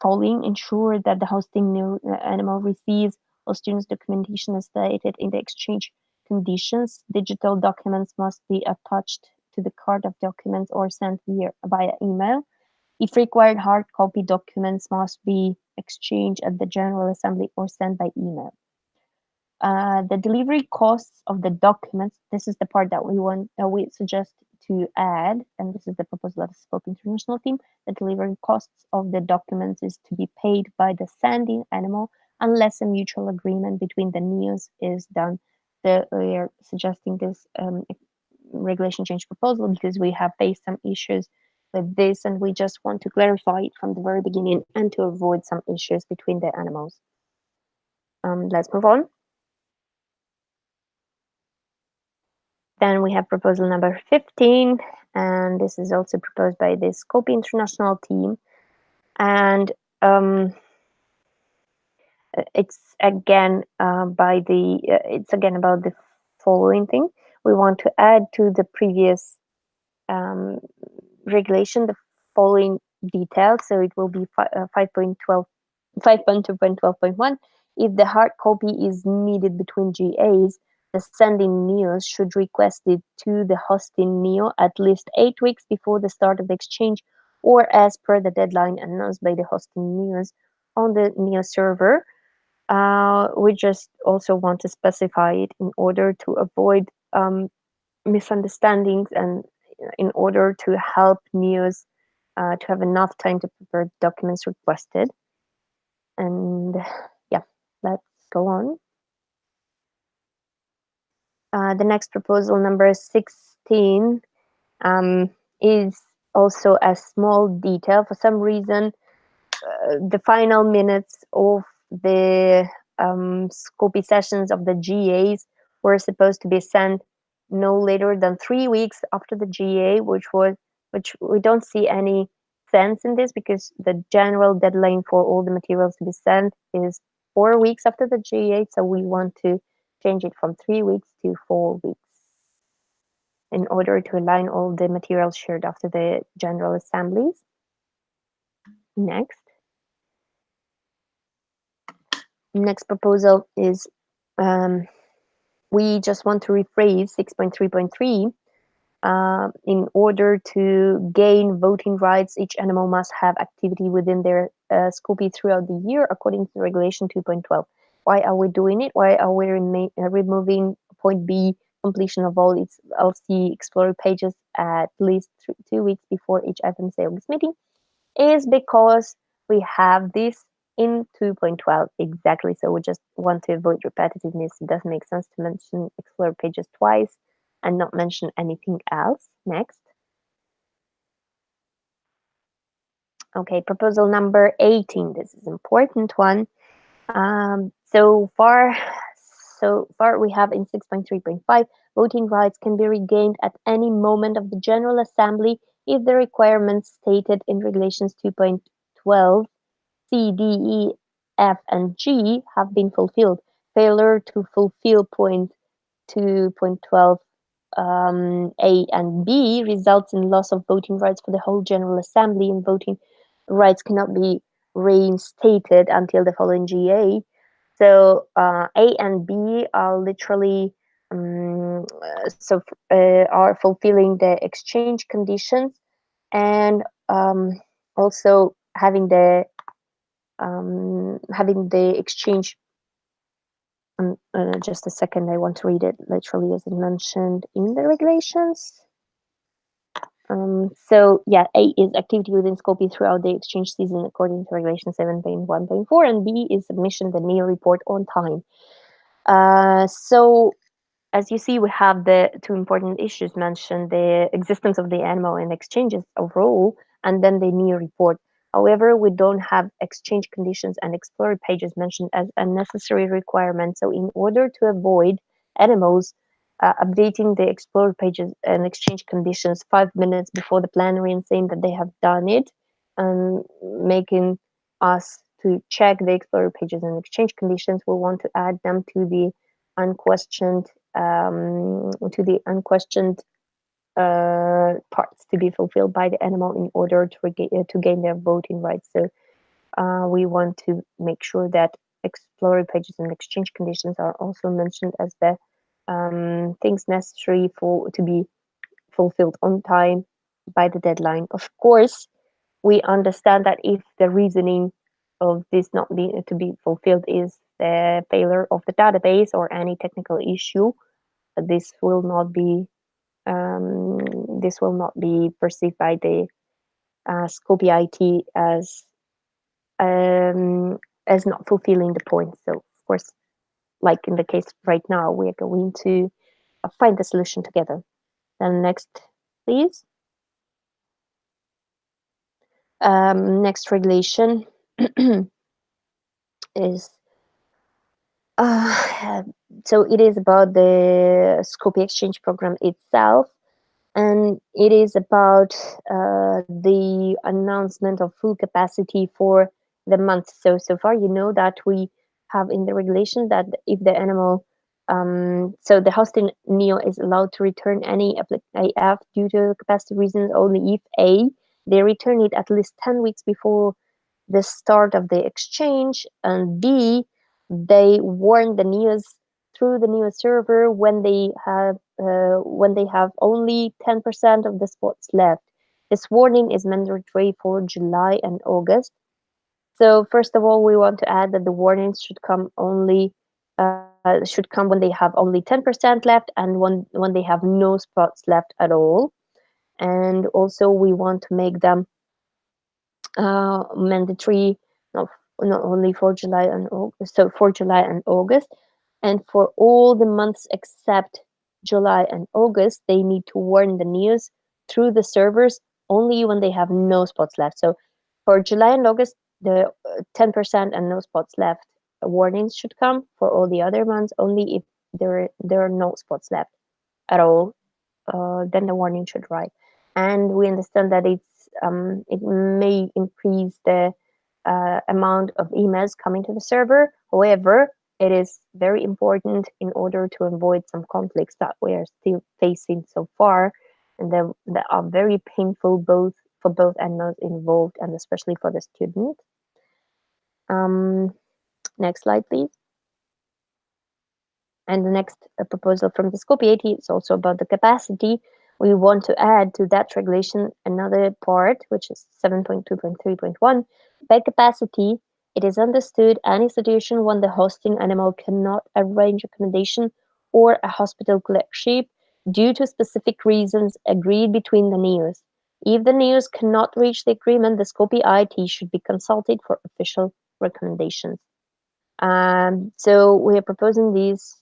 following: ensure that the hosting new animal receives all students' documentation as stated in the exchange conditions. Digital documents must be attached to the card of documents or sent via email. If required, hard copy documents must be exchanged at the General Assembly or sent by email. The delivery costs of the documents, this is the part that we suggest to add, and this is the proposal of the Scope International team. The delivery costs of the documents is to be paid by the sending animal unless a mutual agreement between the NEOs is done. So we are suggesting this regulation change proposal because we have faced some issues with this, and we just want to clarify it from the very beginning and to avoid some issues between the animals. Let's move on. Then we have proposal number 15, and this is also proposed by the Scopy International team. And it's again about the following thing. We want to add to the previous um, regulation the following details. So it will be 5.12, 5.2.12.1. If the hard copy is needed between GAs, the sending NEOs should request it to the hosting NEO at least 8 weeks before the start of the exchange, or as per the deadline announced by the hosting NEOs on the NEO server. We just also want to specify it in order to avoid misunderstandings and in order to help NEOs to have enough time to prepare documents requested. And yeah, let's go on. The next proposal, number 16, is also a small detail. For some reason, the final minutes of the Scopy sessions of the GAs were supposed to be sent no later than 3 weeks after the GA, which we don't see any sense in this because the general deadline for all the materials to be sent is 4 weeks after the GA. So we want to change it from 3 weeks to 4 weeks. in order to align all the materials shared after the general assemblies. Next. Next proposal is we just want to rephrase 6.3.3. In order to gain voting rights, each animal must have activity within their SCOPI throughout the year, according to Regulation 2.12. Why are we doing it? Why are we removing point B, completion of all its LC Explorer pages at least 2 weeks before each FMC August meeting? Is because we have this in 2.12 exactly. So we just want to avoid repetitiveness. It doesn't make sense to mention Explorer pages twice and not mention anything else. Next. Okay, proposal number 18. This is an important one. So far we have in 6.3.5, voting rights can be regained at any moment of the General Assembly if the requirements stated in Regulations 2.12 C, D, E, F, and G have been fulfilled. Failure to fulfill point 2.12 A and B results in loss of voting rights for the whole General Assembly, and voting rights cannot be reinstated until the following GA. So A and B are literally are fulfilling the exchange conditions, and also having the exchange. Just a second, I want to read it literally as it mentioned in the regulations. So yeah, A is activity within Scopy throughout the exchange season according to Regulation 7.1.4, and B is submission of the NEO report on time. So as you see, we have the two important issues mentioned: the existence of the animal and exchanges overall, and then the NEO report. However, we don't have exchange conditions and explorer pages mentioned as a necessary requirement. So in order to avoid animals updating the explorer pages and exchange conditions 5 minutes before the plenary and saying that they have done it, and making us to check the explorer pages and exchange conditions, we want to add them to the unquestioned parts to be fulfilled by the animal in order to gain their voting rights. So we want to make sure that explorer pages and exchange conditions are also mentioned as the things necessary to be fulfilled on time by the deadline. Of course, we understand that if the reasoning of this not being to be fulfilled is the failure of the database or any technical issue, this will not be perceived by the Scopy IT as not fulfilling the point. So of course, like in the case right now, we are going to find the solution together. Then next, please. Next regulation is uh, so it is about the Scopy exchange program itself, and it is about the announcement of full capacity for the month. So far, you know that we have in the regulation that if the animal, so the hosting neo is allowed to return any AF due to capacity reasons only if A, they return it at least 10 weeks before the start of the exchange, and B, they warn the news through the news server when they have only 10% of the spots left. This warning is mandatory for July and August. So first of all, we want to add that the warnings should come when they have only 10% left and when they have no spots left at all. And also we want to make them mandatory, not, not only for July and August, so for July and August, and for all the months except July and August, they need to warn the news through the servers only when they have no spots left. So for July and August, the 10% and no spots left warnings should come. For all the other months, only if there are no spots left at all, then the warning should write. And we understand that it may increase the amount of emails coming to the server. However, It is very important in order to avoid some conflicts that we are still facing so far, and that are very painful both for both animals involved and especially for the student. Um, Next slide, please. And the next proposal from the Scope 80 is also about the capacity. We want to add to that regulation another part, which is 7.2.3.1. Bed capacity. It is understood any situation when the hosting animal cannot arrange accommodation or a hospital clerkship due to specific reasons agreed between the NEOs. If the NEOs cannot reach the agreement, the Scope IT should be consulted for official recommendations. So we are proposing these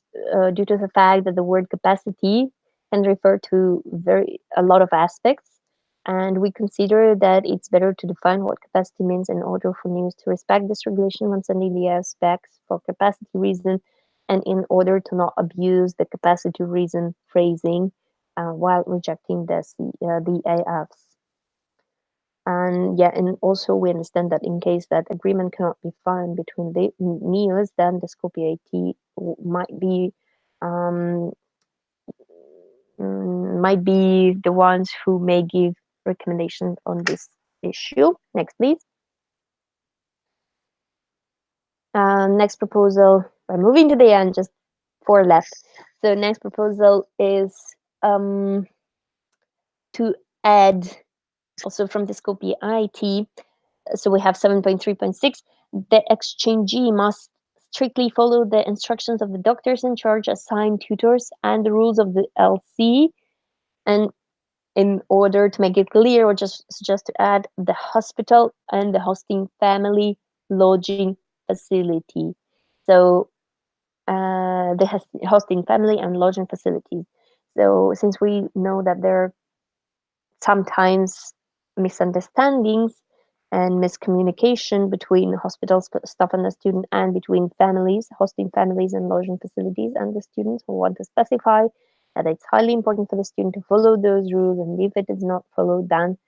due to the fact that the word capacity can refer to a lot of aspects, and we consider that it's better to define what capacity means in order for news to respect this regulation when sending the aspects for capacity reason, and in order to not abuse the capacity reason phrasing while rejecting the AFs. And yeah, and also we understand that in case that agreement cannot be found between the NEOs, then the Skopje IT um, might be the ones who may give recommendations on this issue. Next, please. Next proposal. We're moving to the end, just four left. So next proposal is to add also from the Skopje IT. So we have 7.3.6. The exchangee must strictly follow the instructions of the doctors in charge, assigned tutors, and the rules of the LC. And in order to make it clear, or just suggest to add the hospital and the hosting family lodging facility. So the hosting family and lodging facilities. So since we know that there are sometimes misunderstandings and miscommunication between hospital staff and the student, and between families, hosting families and lodging facilities and the students, who want to specify that it's highly important for the student to follow those rules, and if it is not followed, then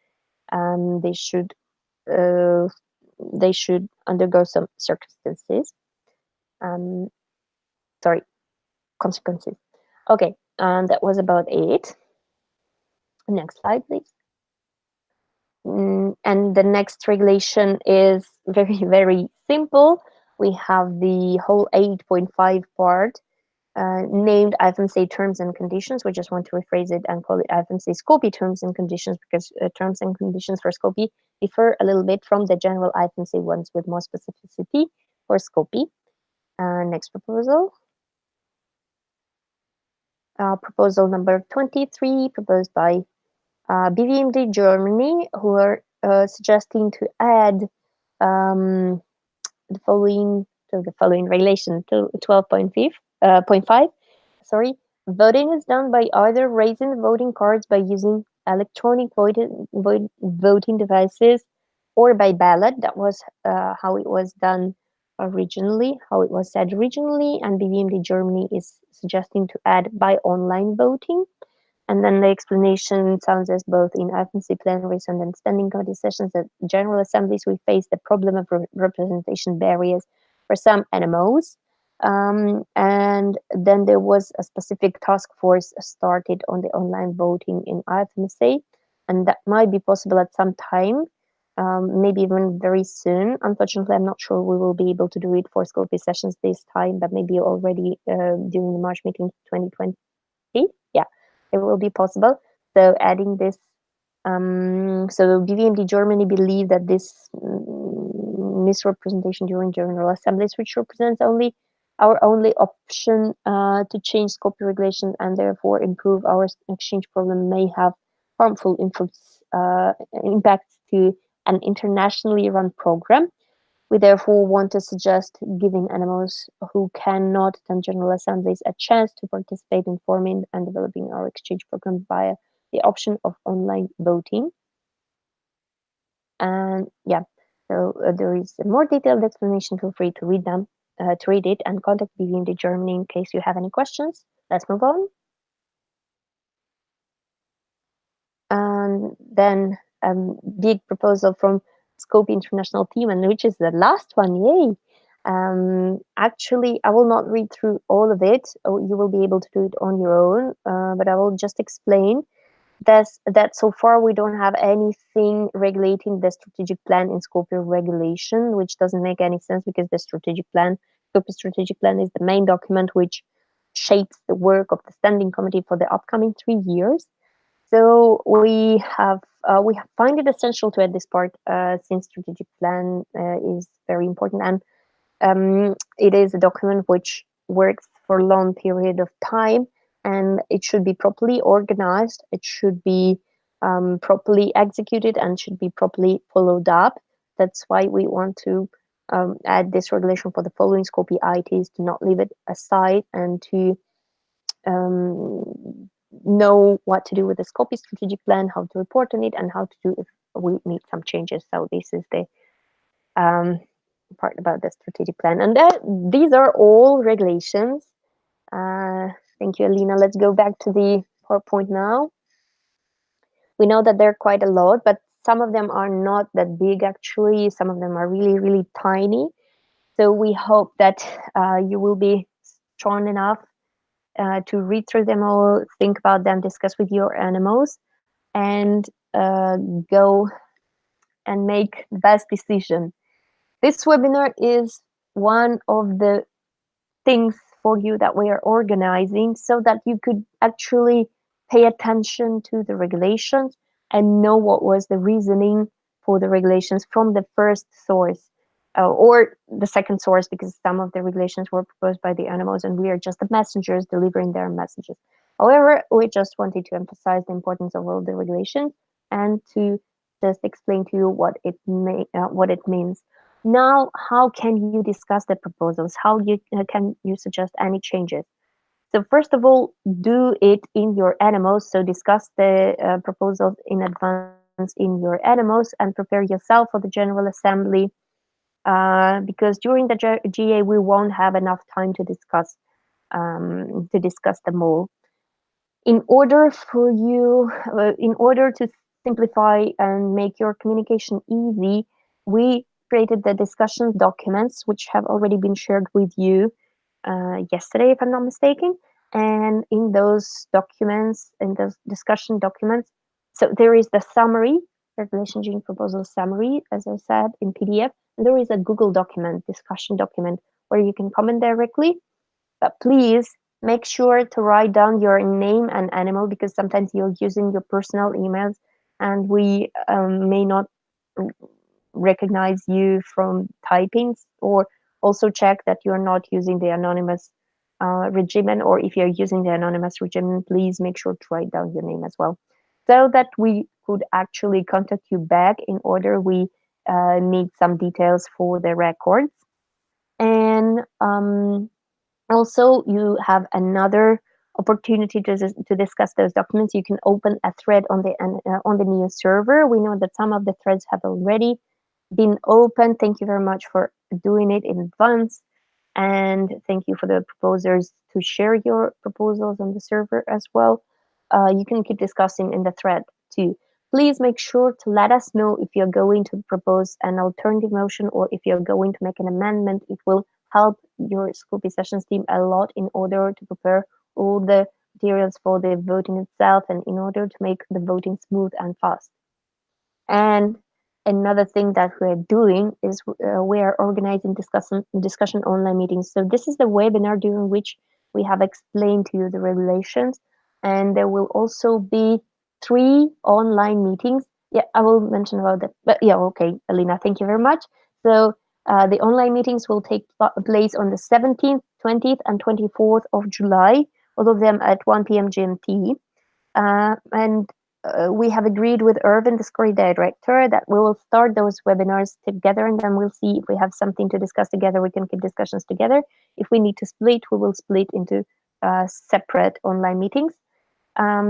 um, they should uh, they should undergo some circumstances. Um, sorry, consequences. Okay, that was about it. Next slide, please. And the next regulation is very, very simple. We have the whole 8.5 part named IFMC terms and conditions. We just want to rephrase it and call it IFMC Scopy terms and conditions, because terms and conditions for Scopy differ a little bit from the general IFMC ones with more specificity for Scopy. Next proposal. Proposal number 23, proposed by BVMD Germany, who are suggesting to add um, the following regulation to 12.5. Sorry, voting is done by either raising the voting cards by using electronic voting devices or by ballot. That was how it was done originally, how it was said originally, and BVMD Germany is suggesting to add by online voting. And then the explanation sounds as both in FMC plenaries and then standing committee sessions at general assemblies, we face the problem of representation barriers for some NMOs. And then there was a specific task force started on the online voting in IFMC, and that might be possible at some time, maybe even very soon. Unfortunately, I'm not sure we will be able to do it for Scopy sessions this time, but maybe already during the March meeting 2020. Yeah, it will be possible. So adding this, so BVMD Germany believe that this misrepresentation during general assemblies, which represents only our only option to change scope regulation and therefore improve our exchange program, may have harmful impacts to an internationally run program. We therefore want to suggest giving animals who cannot attend general assemblies a chance to participate in forming and developing our exchange program via the option of online voting. And yeah, so there is a more detailed explanation. Feel free to read it, and contact BVMD Germany in case you have any questions. Let's move on. And then big proposal from Scope International team, and which is the last one, yay! Actually, I will not read through all of it. Oh, you will be able to do it on your own, but I will just explain that so far we don't have anything regulating the strategic plan in Skopje regulation, which doesn't make any sense because the Skopje strategic plan is the main document which shapes the work of the standing committee for the upcoming 3 years. So we find it essential to add this part since strategic plan is very important, and it is a document which works for a long period of time, and it should be properly organized. It should be properly executed and should be properly followed up. That's why we want to add this regulation for the following scope ITs to not leave it aside and to know what to do with the Scopy strategic plan, how to report on it, and how to do if we need some changes. So this is the um, part about the strategic plan. And these are all regulations. Thank you, Alina. Let's go back to the PowerPoint now. We know that there are quite a lot, but some of them are not that big actually. Some of them are really, really tiny. So we hope that you will be strong enough to read through them all, think about them, discuss with your animals, and go and make the best decision. This webinar is one of the things for you that we are organizing so that you could actually pay attention to the regulations and know what was the reasoning for the regulations from the first source or the second source, because some of the regulations were proposed by the animals and we are just the messengers delivering their messages. However, we just wanted to emphasize the importance of all the regulations and to just explain to you what it means. Now, how can you discuss the proposals? How can you suggest any changes? So first of all, do it in your animals. So discuss the proposals in advance in your animals and prepare yourself for the General Assembly, because during the GA we won't have enough time to discuss them all. In order to simplify and make your communication easy, we created the discussion documents, which have already been shared with you yesterday, if I'm not mistaken. And in those documents, in those discussion documents, so there is the summary, regulation gene proposal summary, as I said, in PDF, and there is a Google document, discussion document, where you can comment directly. But please make sure to write down your name and animal, because sometimes you're using your personal emails and we may not recognize you from typings, or also check that you're not using the anonymous regimen, or if you're using the anonymous regimen, please make sure to write down your name as well, so that we could actually contact you back in order we need some details for the records. And also, you have another opportunity to discuss those documents. You can open a thread on the new server. We know that some of the threads have already been open. Thank you very much for doing it in advance, and thank you for the proposers to share your proposals on the server as well. You can keep discussing in the thread too. Please make sure to let us know if you're going to propose an alternative motion or if you're going to make an amendment. It will help your Scoopy Sessions team a lot in order to prepare all the materials for the voting itself and in order to make the voting smooth and fast. And another thing that we're doing is we are organizing discussion online meetings. So this is the webinar during which we have explained to you the regulations, and there will also be 3 online meetings. Yeah, I will mention about that. But yeah, okay, Alina, thank you very much. So the online meetings will take place on the 17th, 20th, and 24th of July, all of them at 1 p.m. GMT. And we have agreed with Irvin, the SCORI director, that we will start those webinars together, and then we'll see if we have something to discuss together. We can keep discussions together. If we need to split, we will split into separate online meetings.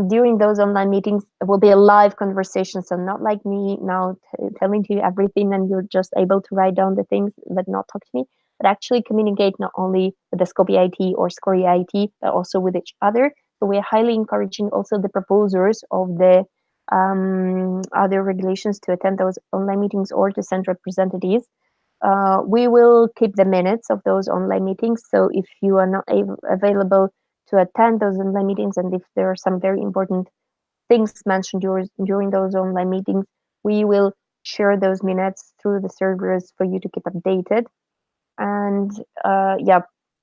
During those online meetings, it will be a live conversation, so not like me now telling you everything and you're just able to write down the things but not talk to me, but actually communicate not only with the Scopy IT or SCORI IT, but also with each other. So we're highly encouraging also the proposers of the other regulations to attend those online meetings or to send representatives. We will keep the minutes of those online meetings. So if you are not available to attend those online meetings, and if there are some very important things mentioned during those online meetings, we will share those minutes through the servers for you to keep updated. And yeah,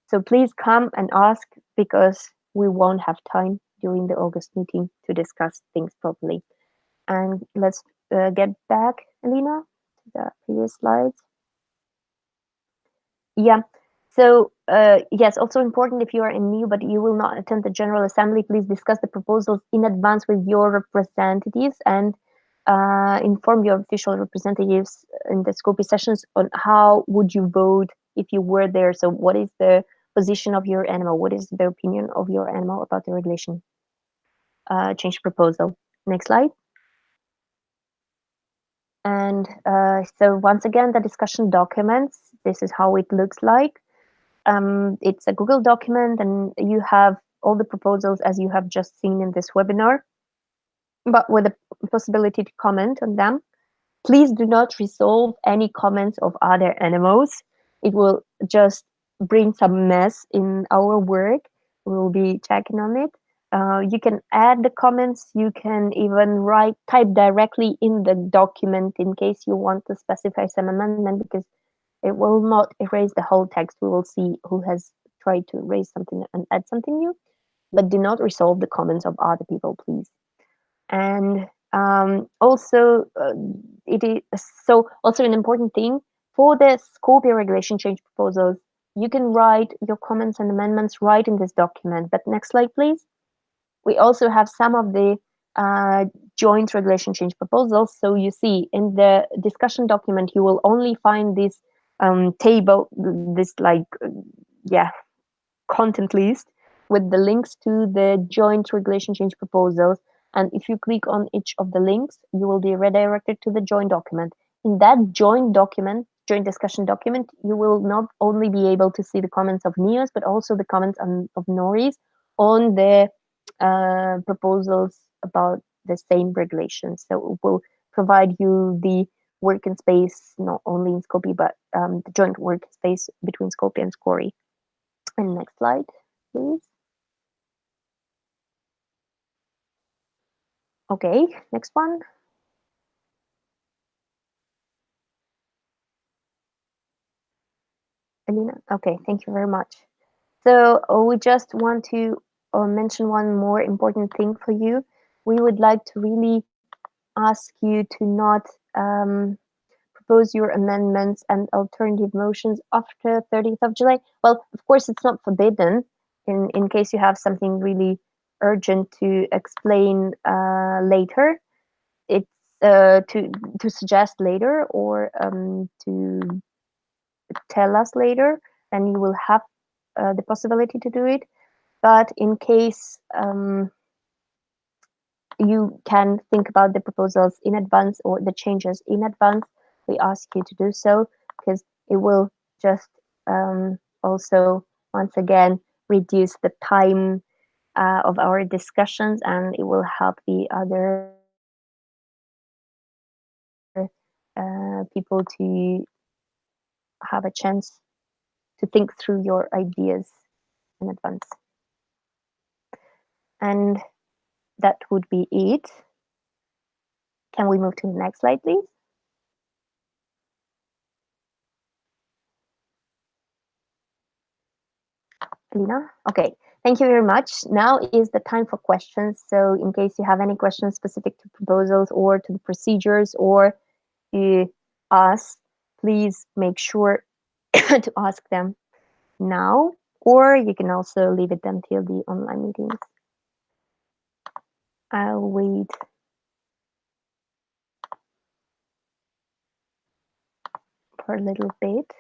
so please come and ask, because we won't have time during the August meeting to discuss things properly. And let's get back, Elena, to the previous slides. Yeah. So, yes, also important, if you are new but you will not attend the General Assembly, please discuss the proposals in advance with your representatives, and inform your official representatives in the Scopy sessions on how would you vote if you were there. So what is the position of your animal? What is the opinion of your animal about the regulation change proposal? Next slide. And so once again, the discussion documents, this is how it looks like. It's a Google document, and you have all the proposals as you have just seen in this webinar, but with the possibility to comment on them. Please do not resolve any comments of other animals. It will just bring some mess in our work. We will be checking on it. You can add the comments. You can even type directly in the document in case you want to specify some amendment, because it will not erase the whole text. We will see who has tried to erase something and add something new, but do not resolve the comments of other people, please. And also, it is so also an important thing for the Skopje regulation change proposals. You can write your comments and amendments right in this document. But next slide, please. We also have some of the uh, joint regulation change proposals. So you see in the discussion document, you will only find this table, this like, yeah, content list with the links to the joint regulation change proposals. And if you click on each of the links, you will be redirected to the joint document. In that joint document, joint discussion document, you will not only be able to see the comments of NEOS, but also the comments of NORIs on the proposals about the same regulation. So it will provide you the working space, not only in Skopje, but the joint working space between Skopje and Skori. And next slide, please. Okay, next one. Alina. Okay, thank you very much. So we just want to mention one more important thing for you. We would like to really ask you to not propose your amendments and alternative motions after 30th of July. Well, of course, it's not forbidden in case you have something really urgent to explain later. It's to suggest later, or to tell us later, then you will have the possibility to do it. But in case you can think about the proposals in advance or the changes in advance, we ask you to do so, because it will just also, once again, reduce the time of our discussions, and it will help the other people to have a chance to think through your ideas in advance. And that would be it. Can we move to the next slide, please? Alina? Okay, thank you very much. Now is the time for questions. So in case you have any questions specific to proposals or to the procedures or to us, please make sure to ask them now, or you can also leave it until the online meetings. I'll wait for a little bit.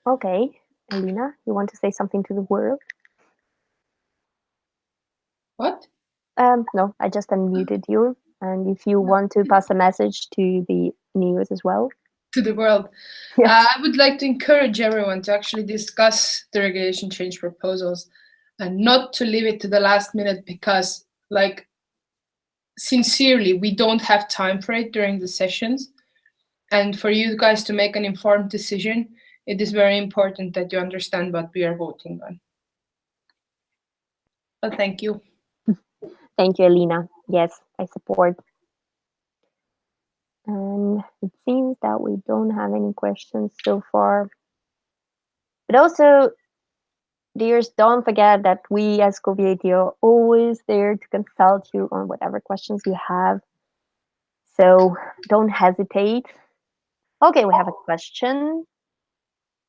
Okay, Elena, you want to say something to the world? What? No, I just unmuted you. And if you want to pass a message to the news as well. To the world. Yes. I would like to encourage everyone to actually discuss the regulation change proposals and not to leave it to the last minute because, like, sincerely, we don't have time for it during the sessions. And for you guys to make an informed decision, it is very important that you understand what we are voting on. But thank you. Thank you, Elena. Yes, I support. And it seems that we don't have any questions so far. But also, dears, don't forget that we as Scoviati are always there to consult you on whatever questions you have. So don't hesitate. Okay, we have a question.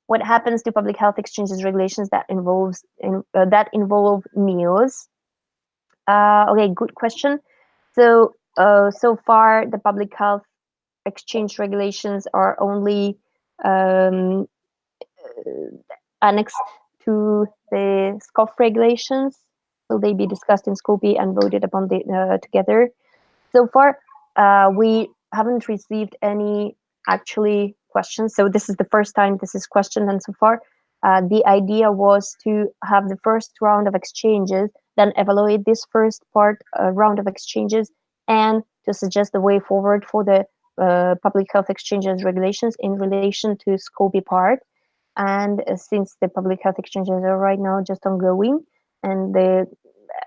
What happens to public health exchanges regulations that involve meals? Okay, good question. So far, the public health exchange regulations are only um, annexed to the SCOF regulations. Will they be discussed in SCOPI and voted upon together? So far, we haven't received any actually questions. So this is the first time this is questioned, and so far, the idea was to have the first round of exchanges, then evaluate this first round of exchanges, and to suggest the way forward for the public health exchanges regulations in relation to SCOPI part. And since the public health exchanges are right now just ongoing, and the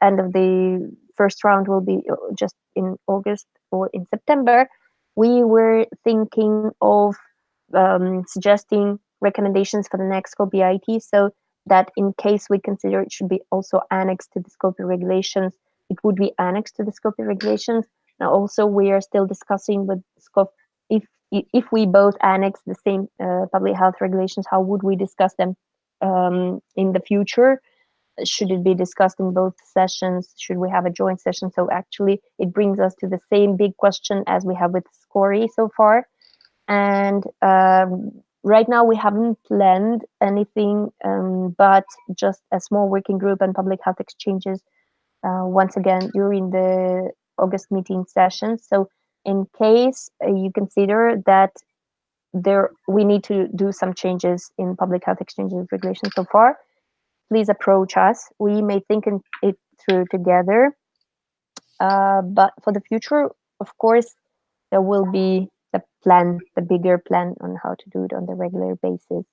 end of the first round will be just in August or in September, we were thinking of suggesting recommendations for the next scope IT, so that in case we consider it should be also annexed to the scope regulations, it would be annexed to the scope regulations. Now also we are still discussing with scope if we both annex the same public health regulations, how would we discuss them in the future? Should it be discussed in both sessions? Should we have a joint session? So actually, it brings us to the same big question as we have with SCORI so far. And right now, we haven't planned anything, but just a small working group and public health exchanges once again during the August meeting session. So in case you consider that we need to do some changes in public health exchanges regulations so far, please approach us. We may think it through together. But for the future, of course, there will be the bigger plan on how to do it on the regular basis.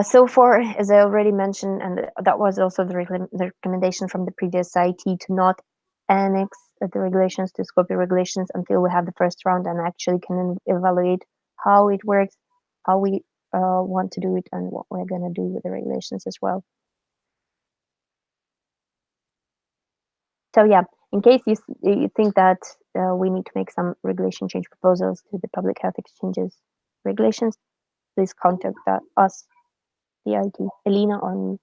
So far, as I already mentioned, and that was also the recommendation from the previous IT, to not annex the regulations to scope regulations until we have the first round and actually can evaluate how it works, how we want to do it, and what we're going to do with the regulations as well. So yeah, in case you think that we need to make some regulation change proposals to the public health exchanges regulations, please contact us, the IT, Elena or me.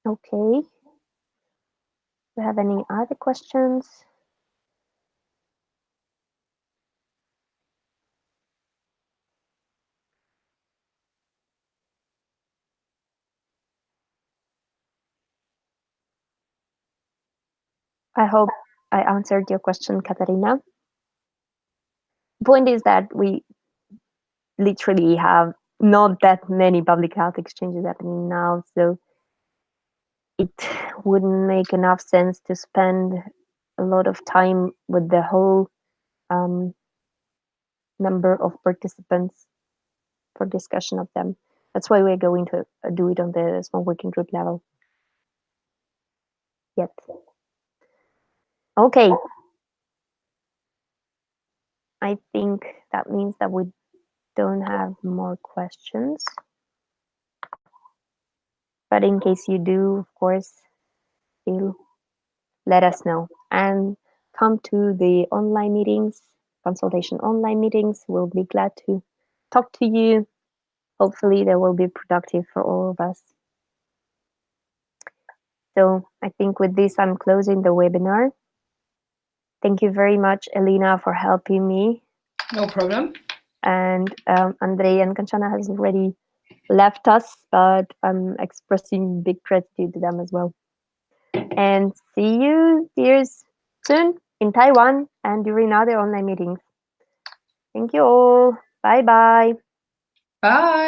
Okay. Do you have any other questions? I hope I answered your question, Katarina. Point is that we literally have not that many public health exchanges happening now, so it wouldn't make enough sense to spend a lot of time with the whole um, number of participants for discussion of them. That's why we're going to do it on the small working group level. Yet. Okay. I think that means that we don't have more questions. But in case you do, of course, still let us know. And come to the online meetings, consultation online meetings. We'll be glad to talk to you. Hopefully, they will be productive for all of us. So I think with this, I'm closing the webinar. Thank you very much, Elena, for helping me. No problem. And Andrei and Kanchana has already left us, but I'm expressing big gratitude to them as well. And see you, dears, soon in Taiwan and during other online meetings. Thank you all. Bye bye. Bye.